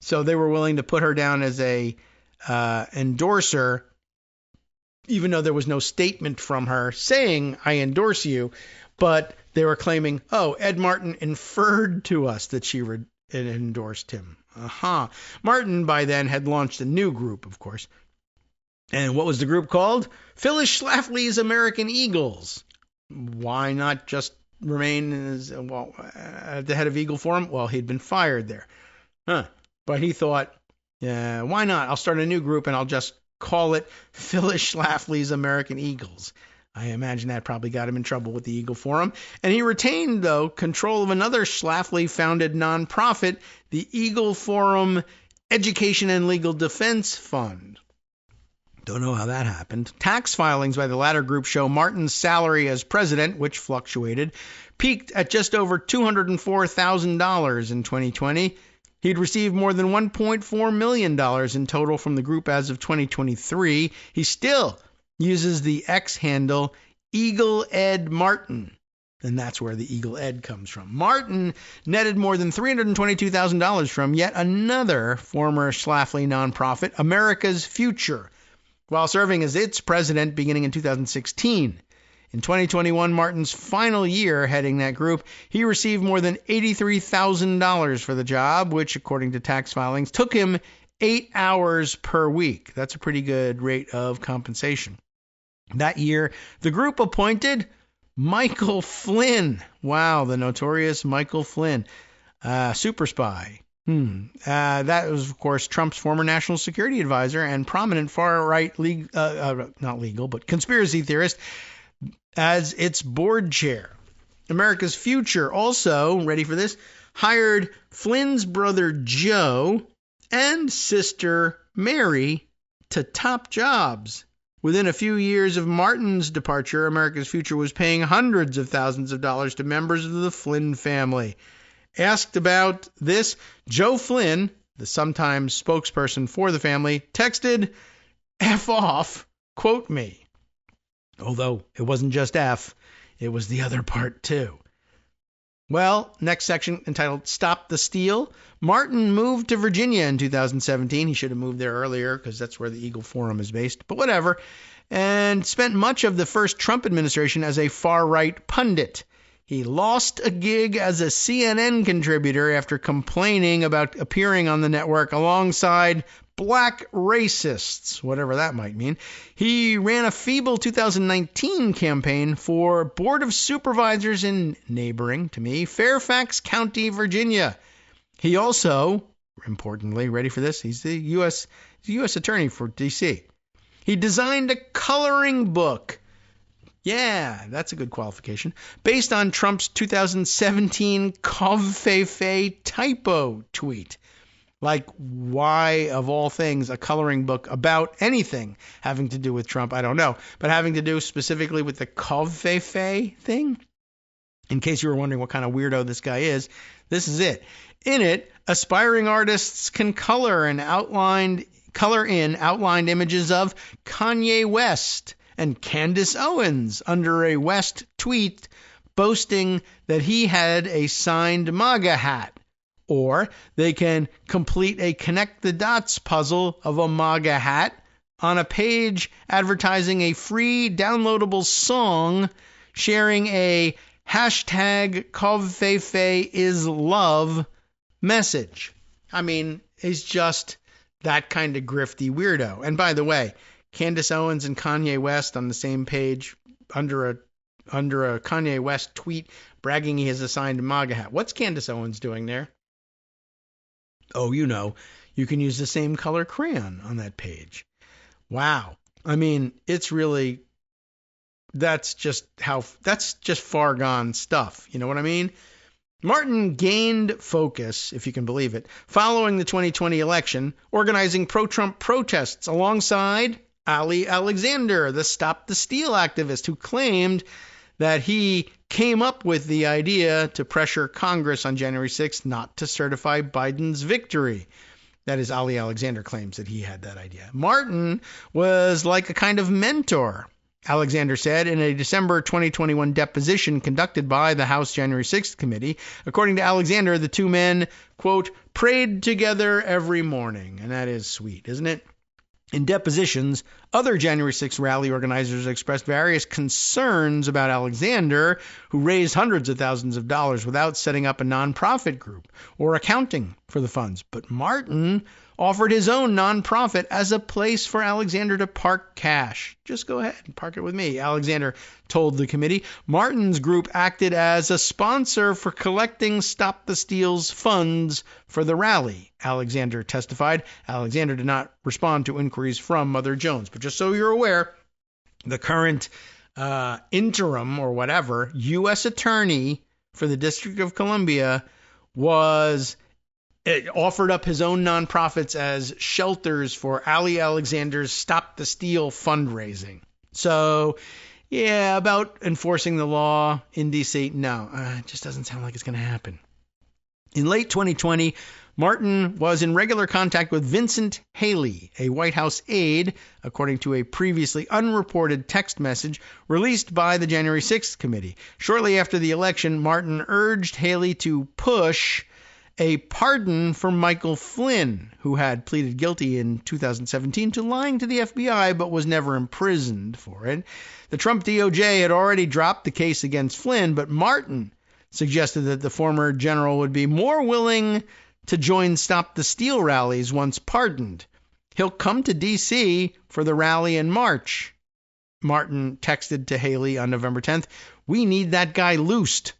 So they were willing to put her down as a endorser, even though there was no statement from her saying, I endorse you, but they were claiming, oh, Ed Martin inferred to us that she endorsed him. Martin, by then, had launched a new group, of course. And what was the group called? Phyllis Schlafly's American Eagles. Why not just remain as, at the head of Eagle Forum? Well, he'd been fired there. But he thought, why not? I'll start a new group and I'll just call it Phyllis Schlafly's American Eagles. I imagine that probably got him in trouble with the Eagle Forum. And he retained, though, control of another Schlafly-founded nonprofit, the Eagle Forum Education and Legal Defense Fund. Don't know how that happened. Tax filings by the latter group show Martin's salary as president, which fluctuated, peaked at just over $204,000 in 2020. He'd received more than $1.4 million in total from the group as of 2023. He still uses the X handle Eagle Ed Martin, and that's where the Eagle Ed comes from. Martin netted more than $322,000 from yet another former Schlafly nonprofit, America's Future, while serving as its president beginning in 2016. In 2021, Martin's final year heading that group, he received more than $83,000 for the job, which, according to tax filings, took him 8 hours per week. That's a pretty good rate of compensation. That year, the group appointed Michael Flynn. Wow, the notorious Michael Flynn, super spy. That was, of course, Trump's former national security advisor and prominent far-right, conspiracy theorist, as its board chair. America's Future also, ready for this, hired Flynn's brother Joe and sister Mary to top jobs. Within a few years of Martin's departure, America's Future was paying hundreds of thousands of dollars to members of the Flynn family. Asked about this, Joe Flynn, the sometime spokesperson for the family, texted, "F off, quote me." Although it wasn't just F, it was the other part too. Well, next section entitled Stop the Steal. Martin moved to Virginia in 2017. He should have moved there earlier because that's where the Eagle Forum is based, but whatever. And spent much of the first Trump administration as a far-right pundit. He lost a gig as a CNN contributor after complaining about appearing on the network alongside black racists, whatever that might mean. He ran a feeble 2019 campaign for Board of Supervisors in neighboring, to me, Fairfax County, Virginia. He also, importantly, ready for this, he's the U.S. Attorney for D.C. He designed a coloring book. Yeah, that's a good qualification. Based on Trump's 2017 Kovfefe typo tweet. Like, why, of all things, a coloring book about anything having to do with Trump? I don't know. But having to do specifically with the Kovfefe thing? In case you were wondering what kind of weirdo this guy is, this is it. In it, aspiring artists can color in outlined images of Kanye West and Candace Owens under a West tweet boasting that he had a signed MAGA hat. Or they can complete a connect the dots puzzle of a MAGA hat on a page advertising a free downloadable song sharing a hashtag Kovfefe is love message. I mean, he's just that kind of grifty weirdo. And by the way, Candace Owens and Kanye West on the same page under a Kanye West tweet bragging he has a signed MAGA hat. What's Candace Owens doing there? Oh, you know, you can use the same color crayon on that page. Wow. I mean, it's really, that's just far gone stuff. You know what I mean? Martin gained focus, if you can believe it, following the 2020 election, organizing pro-Trump protests alongside Ali Alexander, the Stop the Steal activist who claimed that he came up with the idea to pressure Congress on January 6th not to certify Biden's victory. That is, Ali Alexander claims that he had that idea. Martin was like a kind of mentor, Alexander said in a December 2021 deposition conducted by the House January 6th committee. According to Alexander, the two men, quote, prayed together every morning. And that is sweet, isn't it? In depositions, other January 6th rally organizers expressed various concerns about Alexander, who raised hundreds of thousands of dollars without setting up a nonprofit group or accounting for the funds. But Martin offered his own nonprofit as a place for Alexander to park cash. Just go ahead and park it with me, Alexander told the committee. Martin's group acted as a sponsor for collecting Stop the Steal's funds for the rally, Alexander testified. Alexander did not respond to inquiries from Mother Jones. But just so you're aware, the current interim or whatever U.S. attorney for the District of Columbia offered up his own nonprofits as shelters for Ali Alexander's Stop the Steal fundraising. So, yeah, about enforcing the law in D.C., no, it just doesn't sound like it's going to happen. In late 2020, Martin was in regular contact with Vincent Haley, a White House aide, according to a previously unreported text message released by the January 6th committee. Shortly after the election, Martin urged Haley to push a pardon for Michael Flynn, who had pleaded guilty in 2017 to lying to the FBI but was never imprisoned for it. The Trump DOJ had already dropped the case against Flynn, but Martin suggested that the former general would be more willing to join Stop the Steal rallies once pardoned. He'll come to D.C. for the rally in March. Martin texted to Haley on November 10th, "We need that guy loosed."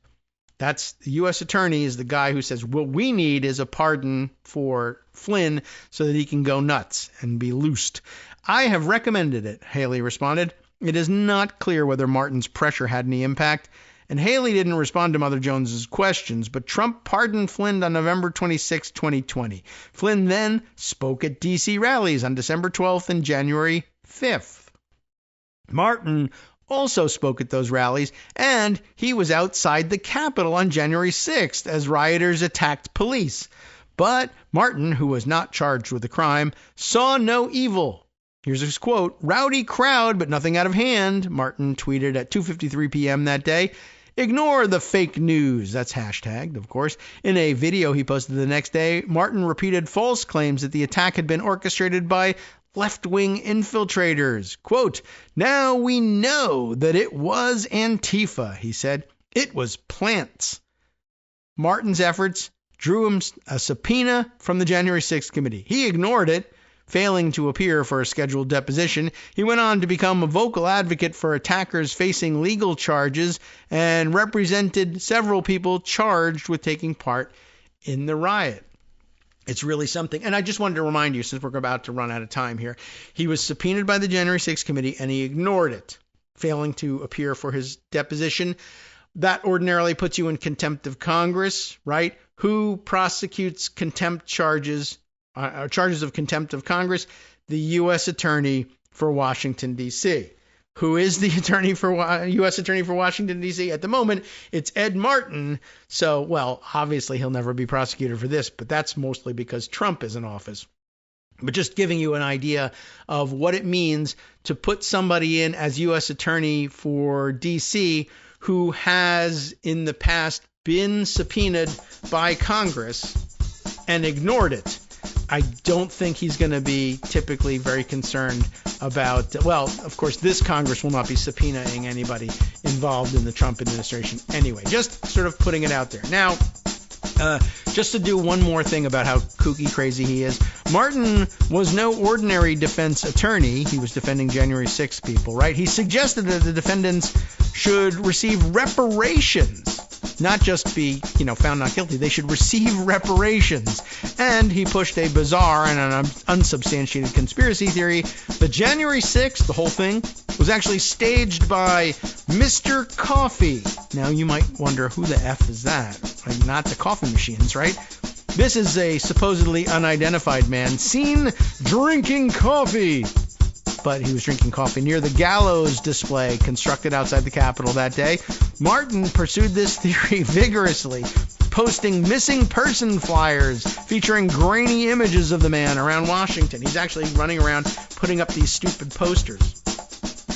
That's the U.S. attorney is the guy who says, what we need is a pardon for Flynn so that he can go nuts and be loosed. I have recommended it, Haley responded. It is not clear whether Martin's pressure had any impact, and Haley didn't respond to Mother Jones's questions, but Trump pardoned Flynn on November 26, 2020. Flynn then spoke at D.C. rallies on December 12th and January 5th. Martin also spoke at those rallies, and he was outside the Capitol on January 6th as rioters attacked police. But Martin, who was not charged with the crime, saw no evil. Here's his quote: "Rowdy crowd, but nothing out of hand," Martin tweeted at 2:53 p.m. that day. "Ignore the fake news." That's hashtagged, of course. In a video he posted the next day, Martin repeated false claims that the attack had been orchestrated by left-wing infiltrators. Quote, "Now we know that it was Antifa," he said. "It was plants." Martin's efforts drew him a subpoena from the January 6th committee. He ignored it, failing to appear for a scheduled deposition. He went on to become a vocal advocate for attackers facing legal charges and represented several people charged with taking part in the riot. It's really something. And I just wanted to remind you, since we're about to run out of time here, he was subpoenaed by the January 6th committee and he ignored it, failing to appear for his deposition. That ordinarily puts you in contempt of Congress, right? Who prosecutes contempt charges of contempt of Congress? The U.S. Attorney for Washington, D.C. Who is the U.S. Attorney for Washington, D.C.? At the moment, it's Ed Martin. So, well, obviously he'll never be prosecuted for this, but that's mostly because Trump is in office. But just giving you an idea of what it means to put somebody in as U.S. Attorney for D.C. who has in the past been subpoenaed by Congress and ignored it. I don't think he's going to be typically very concerned about, well, of course, this Congress will not be subpoenaing anybody involved in the Trump administration anyway. Just sort of putting it out there. Now, just to do one more thing about how kooky crazy he is, Martin was no ordinary defense attorney. He was defending January 6th people, right? He suggested that the defendants should receive reparations, not just be, found not guilty. They should receive reparations. And he pushed a bizarre and an unsubstantiated conspiracy theory. The January 6th, the whole thing, was actually staged by Mr. Coffee. Now you might wonder, who the F is that? Like, not the coffee machines, right? This is a supposedly unidentified man seen drinking coffee. But he was drinking coffee near the gallows display constructed outside the Capitol that day. Martin pursued this theory vigorously, posting missing person flyers featuring grainy images of the man around Washington. He's actually running around putting up these stupid posters.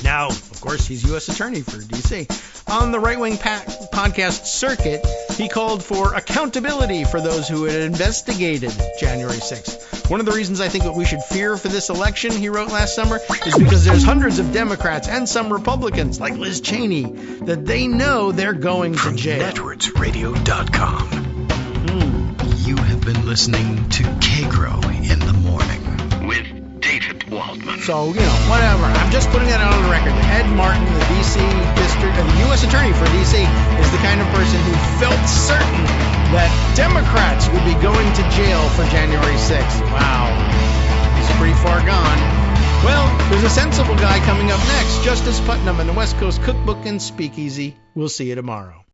Now, of course, he's U.S. Attorney for D.C. On the right-wing podcast circuit, he called for accountability for those who had investigated January 6th. One of the reasons I think that we should fear for this election, he wrote last summer, is because there's hundreds of Democrats and some Republicans, like Liz Cheney, that they know they're going to jail. From NetworksRadio.com. You have been listening to Kagro in the Morning with David Waldman. So, whatever. I'm just putting that out on the record. Ed Martin, the D.C. District, the U.S. Attorney for D.C., is the kind of person who felt certain that Democrats would be going to jail for January 6th. Wow. He's pretty far gone. Well, there's a sensible guy coming up next, Justice Putnam and the West Coast Cookbook and Speakeasy. We'll see you tomorrow.